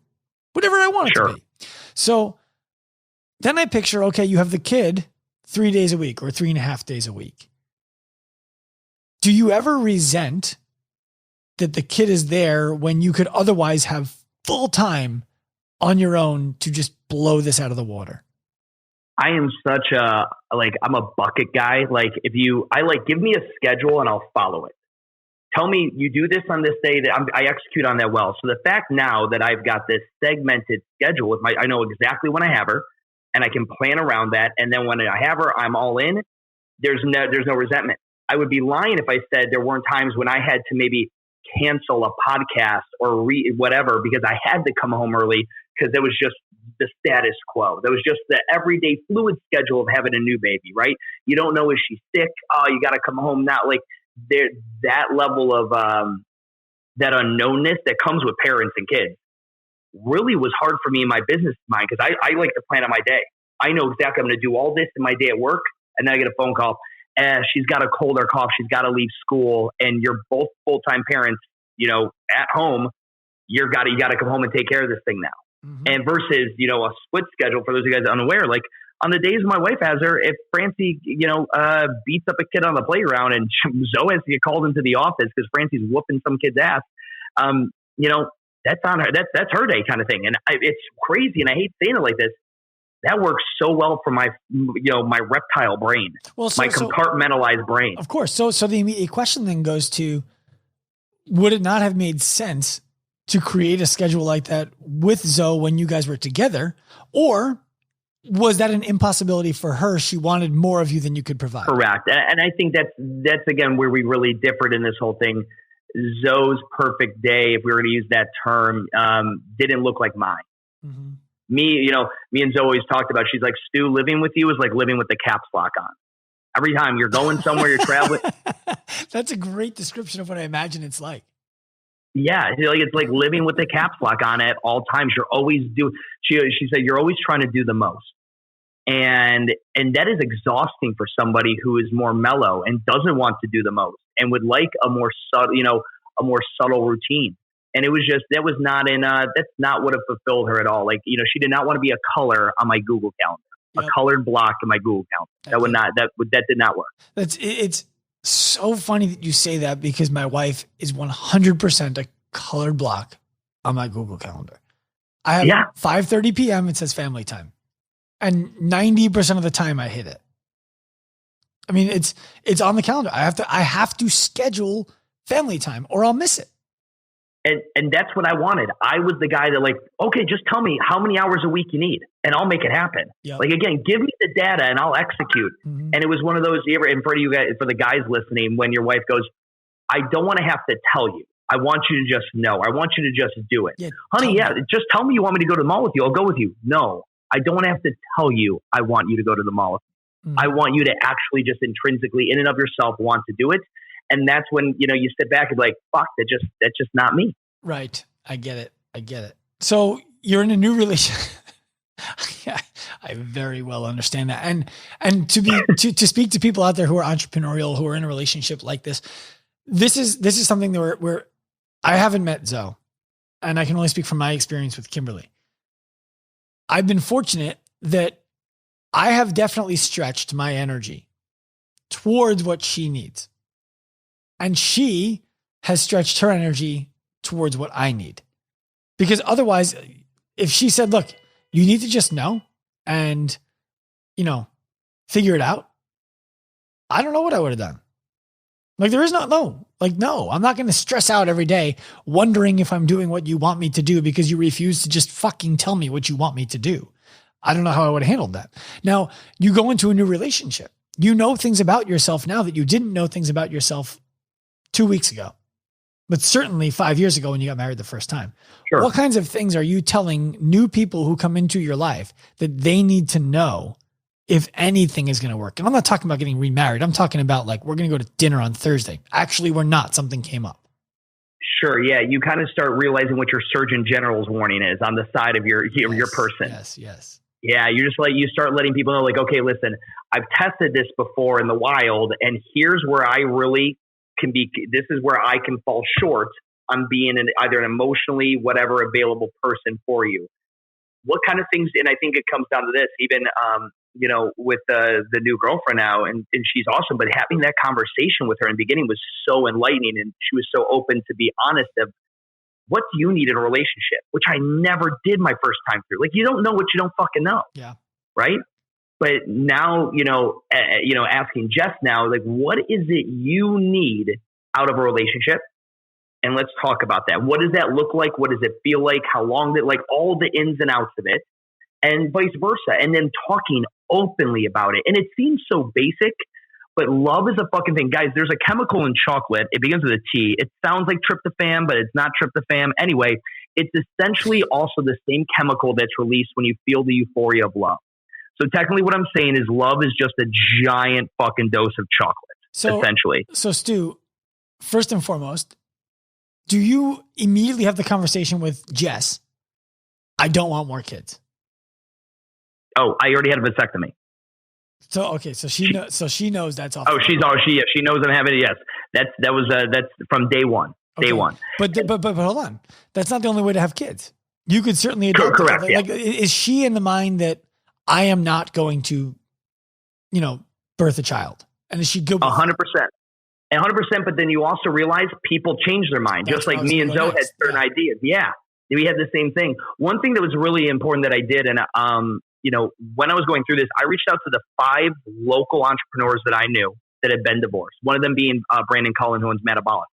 Speaker 1: Whatever I want it to be. So then I picture, okay, you have the kid 3 days a week or 3.5 days a week. Do you ever resent that the kid is there when you could otherwise have full time on your own to just blow this out of the water?
Speaker 2: I am such I'm a bucket guy. Like give me a schedule and I'll follow it. Tell me you do this on this day that I execute on that well. So the fact now that I've got this segmented schedule I know exactly when I have her and I can plan around that. And then when I have her, I'm all in. There's no resentment. I would be lying if I said there weren't times when I had to maybe cancel a podcast or whatever because I had to come home early because it was just the status quo. That was just the everyday fluid schedule of having a new baby, right? You don't know, is she sick? Oh, you got to come home now. Like that level of that unknownness that comes with parents and kids really was hard for me in my business mind because I like to plan out my day. I know exactly I'm going to do all this in my day at work, and then I get a phone call. She's got a cold or cough. She's got to leave school, and you're both full-time parents. At home, you got to come home and take care of this thing now. Mm-hmm. And versus a split schedule for those of you guys unaware, like on the days my wife has her, if Francie beats up a kid on the playground and Zoe has to get called into the office because Francie's whooping some kid's ass, that's on her. That's her day kind of thing. And it's crazy, and I hate saying it like this. That works so well for my reptile brain, my compartmentalized brain.
Speaker 1: Of course. So the immediate question then goes to, would it not have made sense to create a schedule like that with Zoe when you guys were together? Or was that an impossibility for her? She wanted more of you than you could provide.
Speaker 2: Correct. And I think that's again, where we really differed in this whole thing. Zoe's perfect day, if we were to use that term, didn't look like mine. Mm-hmm. Me and Zoe always talked about, she's like, Stu, living with you is like living with the caps lock on. Every time you're going somewhere, you're traveling.
Speaker 1: That's a great description of what I imagine it's like.
Speaker 2: Yeah. It's like living with the caps lock on at all times. You're always she said, you're always trying to do the most. And that is exhausting for somebody who is more mellow and doesn't want to do the most and would like a more subtle routine. And it was just, that's not what it fulfilled her at all. Like, she did not want to be a color on my Google calendar, a colored block in my Google calendar. That did not work. It's
Speaker 1: so funny that you say that because my wife is 100% a colored block on my Google calendar. I have 5:30 PM. It says family time. And 90% of the time I hit it. I mean, it's on the calendar. I have to schedule family time or I'll miss it.
Speaker 2: And that's what I wanted. I was the guy that okay, just tell me how many hours a week you need and I'll make it happen. Yep. Again, give me the data and I'll execute. Mm-hmm. And it was one of those, and for you guys, for the guys listening, when your wife goes, I don't want to have to tell you. I want you to just know. I want you to just do it. Yeah, honey, just tell me you want me to go to the mall with you. I'll go with you. No, I don't want to have to tell you I want you to go to the mall with me. Mm-hmm. I want you to actually just intrinsically, in and of yourself, want to do it. And that's when, you sit back and be like, fuck, that's just not me.
Speaker 1: Right. I get it. So you're in a new relationship. I very well understand that. And to speak to people out there who are entrepreneurial, who are in a relationship like this is something that where I haven't met Zoe, and I can only speak from my experience with Kimberly. I've been fortunate that I have definitely stretched my energy towards what she needs. And she has stretched her energy towards what I need. Because otherwise, if she said, look, you need to just know and, figure it out, I don't know what I would have done. Like, there is no, I'm not going to stress out every day wondering if I'm doing what you want me to do because you refuse to just fucking tell me what you want me to do. I don't know how I would have handled that. Now, you go into a new relationship. You know things about yourself now that you didn't know things about yourself 2 weeks ago, but certainly 5 years ago when you got married the first time.
Speaker 2: Sure.
Speaker 1: What kinds of things are you telling new people who come into your life that they need to know if anything is going to work? And I'm not talking about getting remarried. I'm talking about like, we're going to go to dinner on Thursday. Actually, we're not. Something came up.
Speaker 2: Sure. Yeah. You kind of start realizing what your Surgeon General's warning is on the side of your person.
Speaker 1: Yes.
Speaker 2: Yeah. You start letting people know, like, okay, listen, I've tested this before in the wild, and here's where I really this is where I can fall short on being either an emotionally, whatever, available person for you. What kind of things, and I think it comes down to this, even, with the new girlfriend now, and she's awesome, but having that conversation with her in the beginning was so enlightening, and she was so open to be honest of, what do you need in a relationship? Which I never did my first time through. Like, you don't know what you don't fucking know.
Speaker 1: Yeah.
Speaker 2: Right. But now, asking Jess now, like, what is it you need out of a relationship? And let's talk about that. What does that look like? What does it feel like? How long did, like, all the ins and outs of it, and vice versa. And then talking openly about it. And it seems so basic, but love is a fucking thing. Guys, there's a chemical in chocolate. It begins with a T. It sounds like tryptophan, but it's not tryptophan. Anyway, it's essentially also the same chemical that's released when you feel the euphoria of love. So technically what I'm saying is love is just a giant fucking dose of chocolate, essentially.
Speaker 1: So Stu, first and foremost, do you immediately have the conversation with Jess? I don't want more kids.
Speaker 2: Oh, I already had a vasectomy.
Speaker 1: So, okay. So she knows that's off.
Speaker 2: She knows I'm having it. Yes. That's from day one.
Speaker 1: Okay.
Speaker 2: Day one.
Speaker 1: But hold on. That's not the only way to have kids. You could certainly adopt.
Speaker 2: Correct.
Speaker 1: Like,
Speaker 2: Yeah.
Speaker 1: Is she in the mind that I am not going to, birth a child? And is she good with
Speaker 2: 100%. 100%. But then you also realize people change their mind. Just like me and Zoe had certain ideas. Yeah. We had the same thing. One thing that was really important that I did, and when I was going through this, I reached out to the 5 local entrepreneurs that I knew that had been divorced. One of them being Brandon Cullen, who owns Metabolic.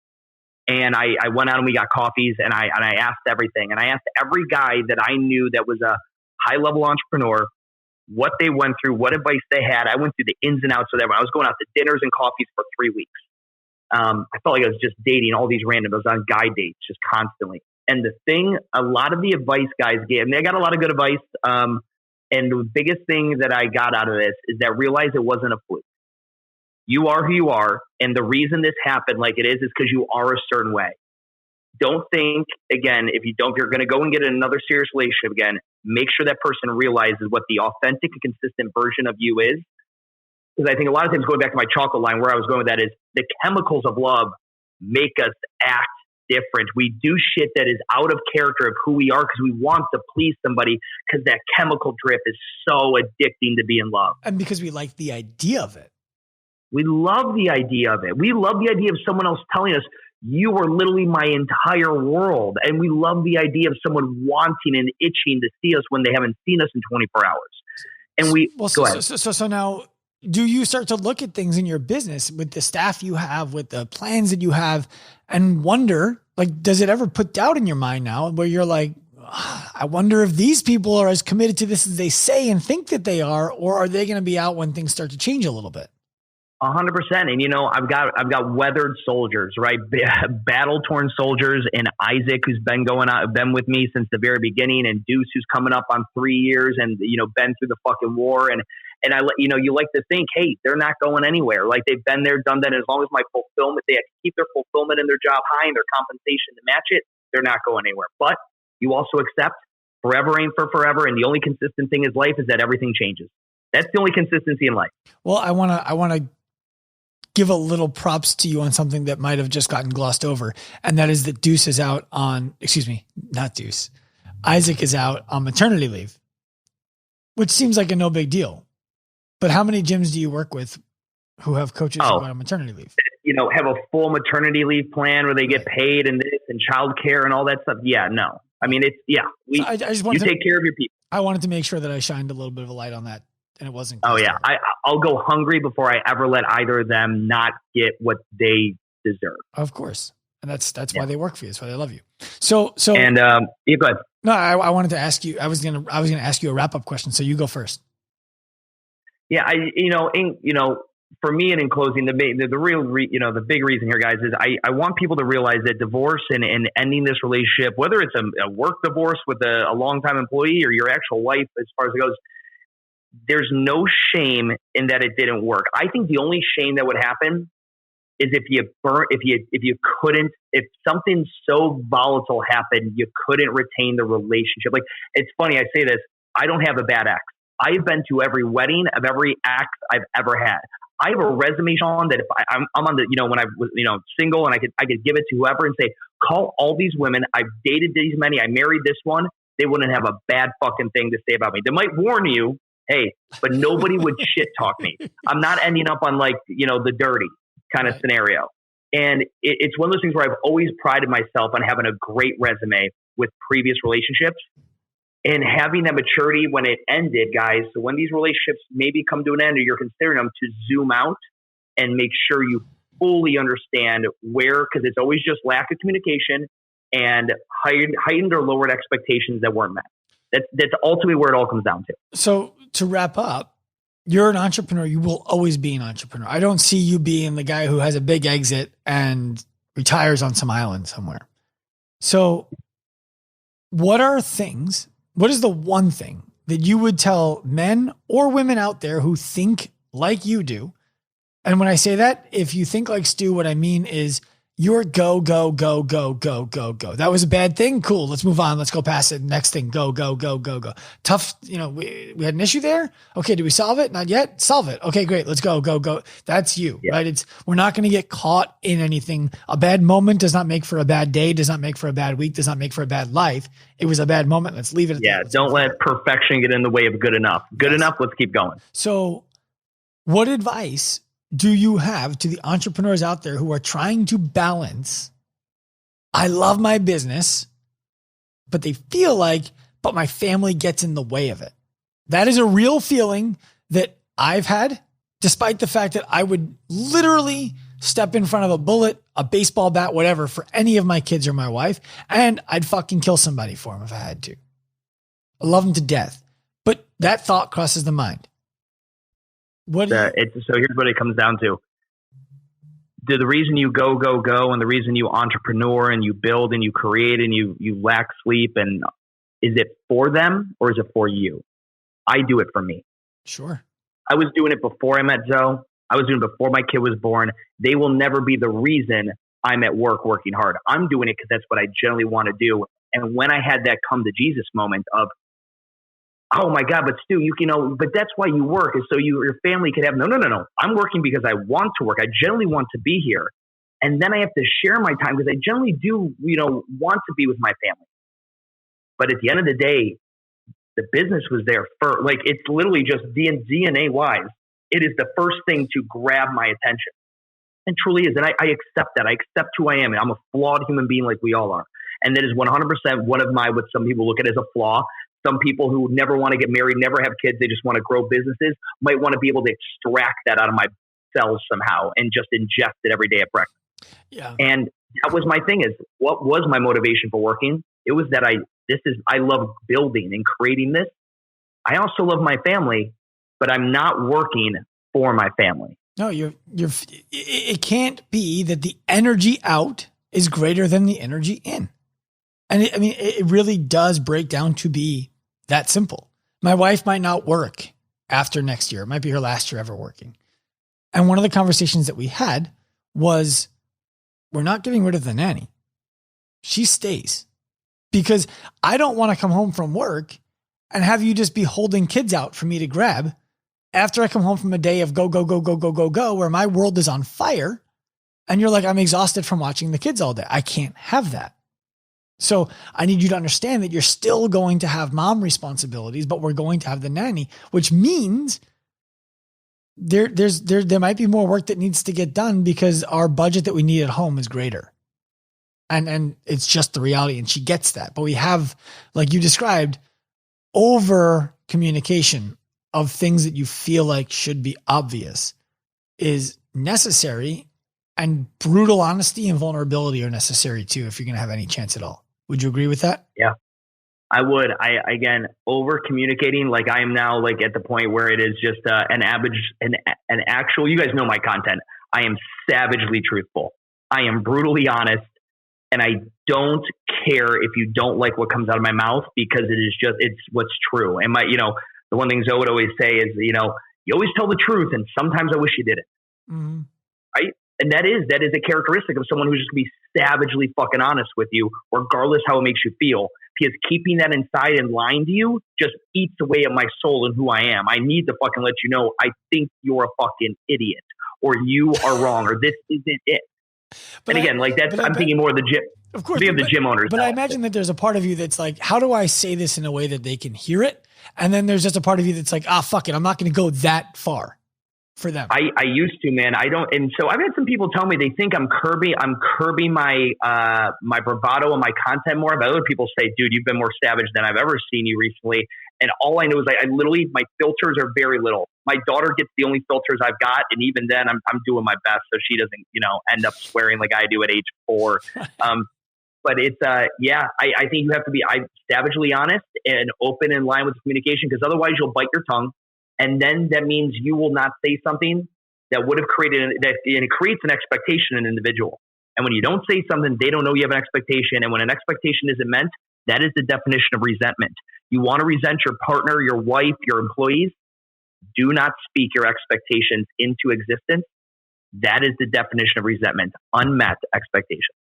Speaker 2: And I went out and we got coffees, and I asked everything. And I asked every guy that I knew that was a high-level entrepreneur what they went through, what advice they had. I went through the ins and outs of that. I was going out to dinners and coffees for 3 weeks. I felt like I was just dating all these random. I was on guy dates just constantly. And the thing, a lot of the advice guys gave, and I got a lot of good advice. And the biggest thing that I got out of this is that realize it wasn't a fluke. You are who you are. And the reason this happened like it is because you are a certain way. Don't think, again, if you're going to go and get another serious relationship again, make sure that person realizes what the authentic and consistent version of you is. Because I think a lot of times, going back to my chocolate line, where I was going with that is the chemicals of love make us act different. We do shit that is out of character of who we are because we want to please somebody, because that chemical drip is so addicting to be in love.
Speaker 1: And because we like the idea of it.
Speaker 2: We love the idea of it. We love the idea of someone else telling us, you are literally my entire world. And we love the idea of someone wanting and itching to see us when they haven't seen us in 24 hours. And go ahead.
Speaker 1: So now, do you start to look at things in your business with the staff you have, with the plans that you have, and wonder, like, does it ever put doubt in your mind now where you're like, I wonder if these people are as committed to this as they say and think that they are, or are they going to be out when things start to change a little bit?
Speaker 2: 100%. And, I've got weathered soldiers, right? Battle torn soldiers, and Isaac, who's been with me since the very beginning, and Deuce, who's coming up on 3 years and, been through the fucking war. And you like to think, hey, they're not going anywhere. Like, they've been there, done that. As long as my fulfillment, they keep their fulfillment in their job high and their compensation to match it, they're not going anywhere. But you also accept forever ain't for forever. And the only consistent thing in life is that everything changes. That's the only consistency in life. Well,
Speaker 1: I want to give a little props to you on something that might have just gotten glossed over. And that is that Deuce is out on, not Deuce. Isaac is out on maternity leave, which seems like a no big deal. But how many gyms do you work with who have coaches who go on maternity leave.
Speaker 2: Have a full maternity leave plan where they get paid and this and childcare and all that stuff. Yeah, no. I mean, I just wanted to take care of your people.
Speaker 1: I wanted to make sure that I shined a little bit of a light on that, and it wasn't.
Speaker 2: Oh yeah, I'll go hungry before I ever let either of them not get what they deserve.
Speaker 1: Of course, and that's why they work for you. That's why they love you. So
Speaker 2: and go ahead.
Speaker 1: No, I wanted to ask you. I was gonna ask you a wrap up question. So you go first.
Speaker 2: Yeah, for me, and in closing, the big reason here, guys, is I want people to realize that divorce and ending this relationship, whether it's a work divorce with a longtime employee or your actual wife, as far as it goes, there's no shame in that it didn't work. I think the only shame that would happen is if something so volatile happened, you couldn't retain the relationship. Like, it's funny, I say this, I don't have a bad ex. I've been to every wedding of every ex I've ever had. I have a resume on that if I'm on the, when I was, single, and I could give it to whoever and say, call all these women. I've dated these many. I married this one. They wouldn't have a bad fucking thing to say about me. They might warn you, hey, but nobody would shit talk me. I'm not ending up on the dirty kind of scenario. And it's one of those things where I've always prided myself on having a great resume with previous relationships. And having that maturity when it ended, guys. So when these relationships maybe come to an end or you're considering them, to zoom out and make sure you fully understand where, because it's always just lack of communication and heightened or lowered expectations that weren't met. That's ultimately where it all comes down to.
Speaker 1: So to wrap up, you're an entrepreneur. You will always be an entrepreneur. I don't see you being the guy who has a big exit and retires on some island somewhere. So what is the one thing that you would tell men or women out there who think like you do? And when I say that, if you think like Stu, what I mean is you're go, go, go, go, go, go, go. That was a bad thing. Cool. Let's move on. Let's go past it. Next thing. Go, go, go, go, go. Tough. We had an issue there. Okay. Did we solve it? Not yet. Solve it. Okay, great. Let's go, go, go. That's you, right? We're not going to get caught in anything. A bad moment does not make for a bad day, does not make for a bad week, does not make for a bad life. It was a bad moment. Let's leave it at that.
Speaker 2: Don't let perfection get in the way of good enough. Good enough. Let's keep going.
Speaker 1: So what advice do you have to the entrepreneurs out there who are trying to balance, I love my business, but they feel but my family gets in the way of it? That is a real feeling that I've had, despite the fact that I would literally step in front of a bullet, a baseball bat, whatever, for any of my kids or my wife, and I'd fucking kill somebody for them if I had to. I love them to death. But that thought crosses the mind. So
Speaker 2: here's what it comes down to. The reason you go, go, go, and the reason you entrepreneur and you build and you create and you lack sleep, and is it for them or is it for you? I do it for me.
Speaker 1: Sure.
Speaker 2: I was doing it before I met Zoe. I was doing it before my kid was born. They will never be the reason I'm at work working hard. I'm doing it because that's what I generally want to do. And when I had that come to Jesus moment of, oh my God, but Stu, but that's why you work, is so your family could have, no. I'm working because I want to work. I generally want to be here. And then I have to share my time because I generally do, want to be with my family. But at the end of the day, the business was there first. It's literally just DNA wise. It is the first thing to grab my attention. And truly is. And I accept that. I accept who I am. And I'm a flawed human being like we all are. And that is 100% one of what some people look at as a flaw. Some people who never want to get married, never have kids, they just want to grow businesses, might want to be able to extract that out of my cells somehow and just ingest it every day at breakfast.
Speaker 1: Yeah.
Speaker 2: And that was my thing, is what was my motivation for working? It was that I love building and creating this. I also love my family, but I'm not working for my family.
Speaker 1: No, it can't be that the energy out is greater than the energy in. And it really does break down to be that simple. My wife might not work after next year. It might be her last year ever working. And one of the conversations that we had was, we're not getting rid of the nanny. She stays, because I don't want to come home from work and have you just be holding kids out for me to grab after I come home from a day of go, go, go, go, go, go, go, where my world is on fire. And you're like, I'm exhausted from watching the kids all day. I can't have that. So I need you to understand that you're still going to have mom responsibilities, but we're going to have the nanny, which means there might be more work that needs to get done because our budget that we need at home is greater. And it's just the reality. And she gets that. But we have, like you described, over communication of things that you feel like should be obvious is necessary, and brutal honesty and vulnerability are necessary too, if you're going to have any chance at all. Would you agree with that?
Speaker 2: Yeah, I would. Again, over communicating, like I am now like at the point where it is just an actual, you guys know my content. I am savagely truthful. I am brutally honest. And I don't care if you don't like what comes out of my mouth, because it's what's true. And the one thing Zoe would always say is, you always tell the truth. And sometimes I wish you didn't. Mm-hmm. Right. And that is a characteristic of someone who's just going to be savagely fucking honest with you, regardless how it makes you feel. Because keeping that inside and lying to you just eats away at my soul and who I am. I need to fucking let you know, I think you're a fucking idiot, or you are wrong, or this isn't it. But again, I'm thinking more of the gym. Of course, we have the gym owners.
Speaker 1: But I imagine that there's a part of you that's like, how do I say this in a way that they can hear it? And then there's just a part of you that's like, fuck it, I'm not going to go that far for them.
Speaker 2: I used to, man. I don't. And so I've had some people tell me they think I'm curbing my my bravado and my content more. But other people say, dude, you've been more savage than I've ever seen you recently. And all I know is I literally, my filters are very little. My daughter gets the only filters I've got. And even then I'm doing my best so she doesn't, end up swearing like I do at age 4. But it's, I think you have to be savagely honest and open in line with the communication, because otherwise you'll bite your tongue. And then that means you will not say something that would have and it creates an expectation in an individual. And when you don't say something, they don't know you have an expectation. And when an expectation isn't meant, that is the definition of resentment. You want to resent your partner, your wife, your employees. Do not speak your expectations into existence. That is the definition of resentment, unmet expectations.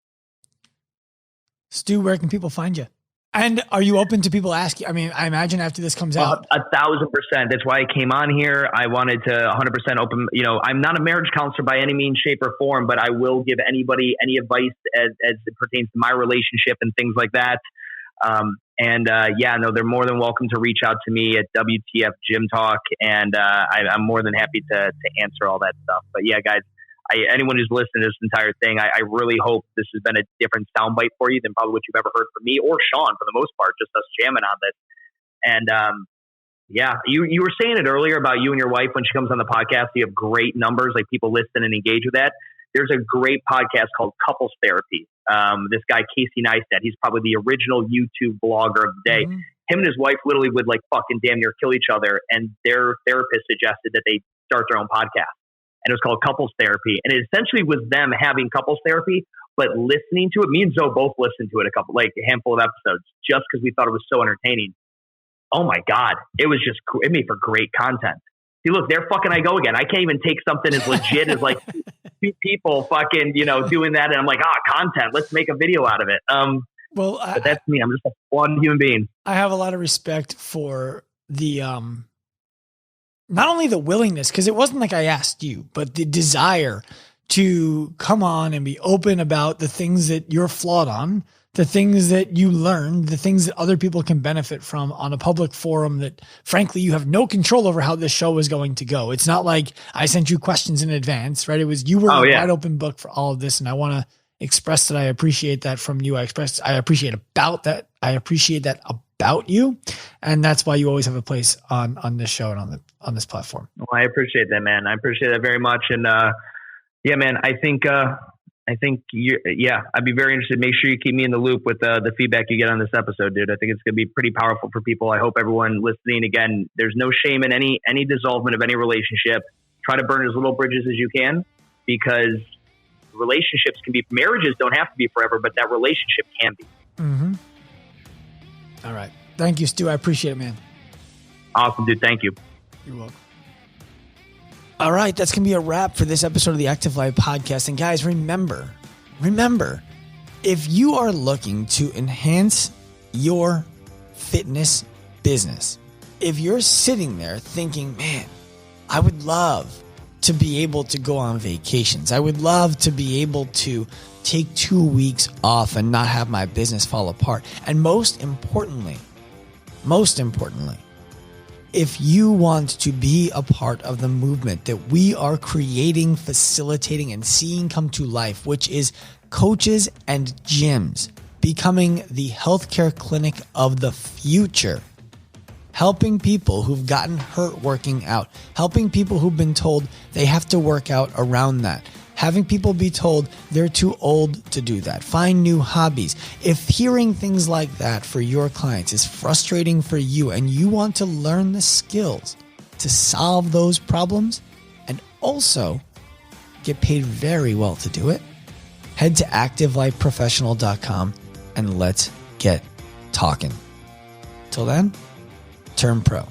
Speaker 1: Stu, where can people find you? And are you open to people asking? I mean, I imagine after this comes out.
Speaker 2: 1,000%. That's why I came on here. I wanted to 100% open. I'm not a marriage counselor by any means, shape, or form, but I will give anybody any advice as it pertains to my relationship and things like that. They're more than welcome to reach out to me at WTF Gym Talk, and I'm more than happy to answer all that stuff. But yeah, guys, anyone who's listened to this entire thing, I really hope this has been a different soundbite for you than probably what you've ever heard from me or Sean for the most part, just us jamming on this. And you were saying it earlier about you and your wife when she comes on the podcast. You have great numbers, like people listen and engage with that. There's a great podcast called Couples Therapy. This guy, Casey Neistat, he's probably the original YouTube blogger of the day. Mm-hmm. Him and his wife literally would fucking damn near kill each other. And their therapist suggested that they start their own podcast. And it was called Couples Therapy. And it essentially was them having couples therapy, but listening to it. Me and Zoe both listened to it a handful of episodes just because we thought it was so entertaining. Oh my God. It made for great content. See, look, there fucking I go again. I can't even take something as legit as two people fucking, doing that. And I'm like, content, let's make a video out of it. But that's me. I'm just one human being.
Speaker 1: I have a lot of respect for the, not only the willingness, because it wasn't like I asked you, but the desire to come on and be open about the things that you're flawed on, the things that you learned, the things that other people can benefit from on a public forum that frankly, you have no control over how this show is going to go. It's not like I sent you questions in advance, right? It was, you were a wide open book for all of this. And I want to express that I appreciate that from you. I appreciate that about you. And that's why you always have a place on this show and on this platform.
Speaker 2: Well, I appreciate that, man. I appreciate that very much. And man, I think I'd be very interested. Make sure you keep me in the loop with the feedback you get on this episode, dude. I think it's going to be pretty powerful for people. I hope everyone listening, again, there's no shame in any dissolvement of any relationship. Try to burn as little bridges as you can, because relationships marriages don't have to be forever, but that relationship can be.
Speaker 1: Mm-hmm. All right. Thank you, Stu. I appreciate it, man.
Speaker 2: Awesome, dude. Thank you.
Speaker 1: You're welcome. All right. That's going to be a wrap for this episode of the Active Life Podcast. And guys, remember, if you are looking to enhance your fitness business, if you're sitting there thinking, man, I would love to be able to go on vacations. I would love to be able to take 2 weeks off and not have my business fall apart. And most importantly, If you want to be a part of the movement that we are creating, facilitating, and seeing come to life, which is coaches and gyms becoming the healthcare clinic of the future, helping people who've gotten hurt working out, helping people who've been told they have to work out around that, having people be told they're too old to do that, find new hobbies. If hearing things like that for your clients is frustrating for you and you want to learn the skills to solve those problems and also get paid very well to do it, head to activelifeprofessional.com and let's get talking. Till then, turn pro.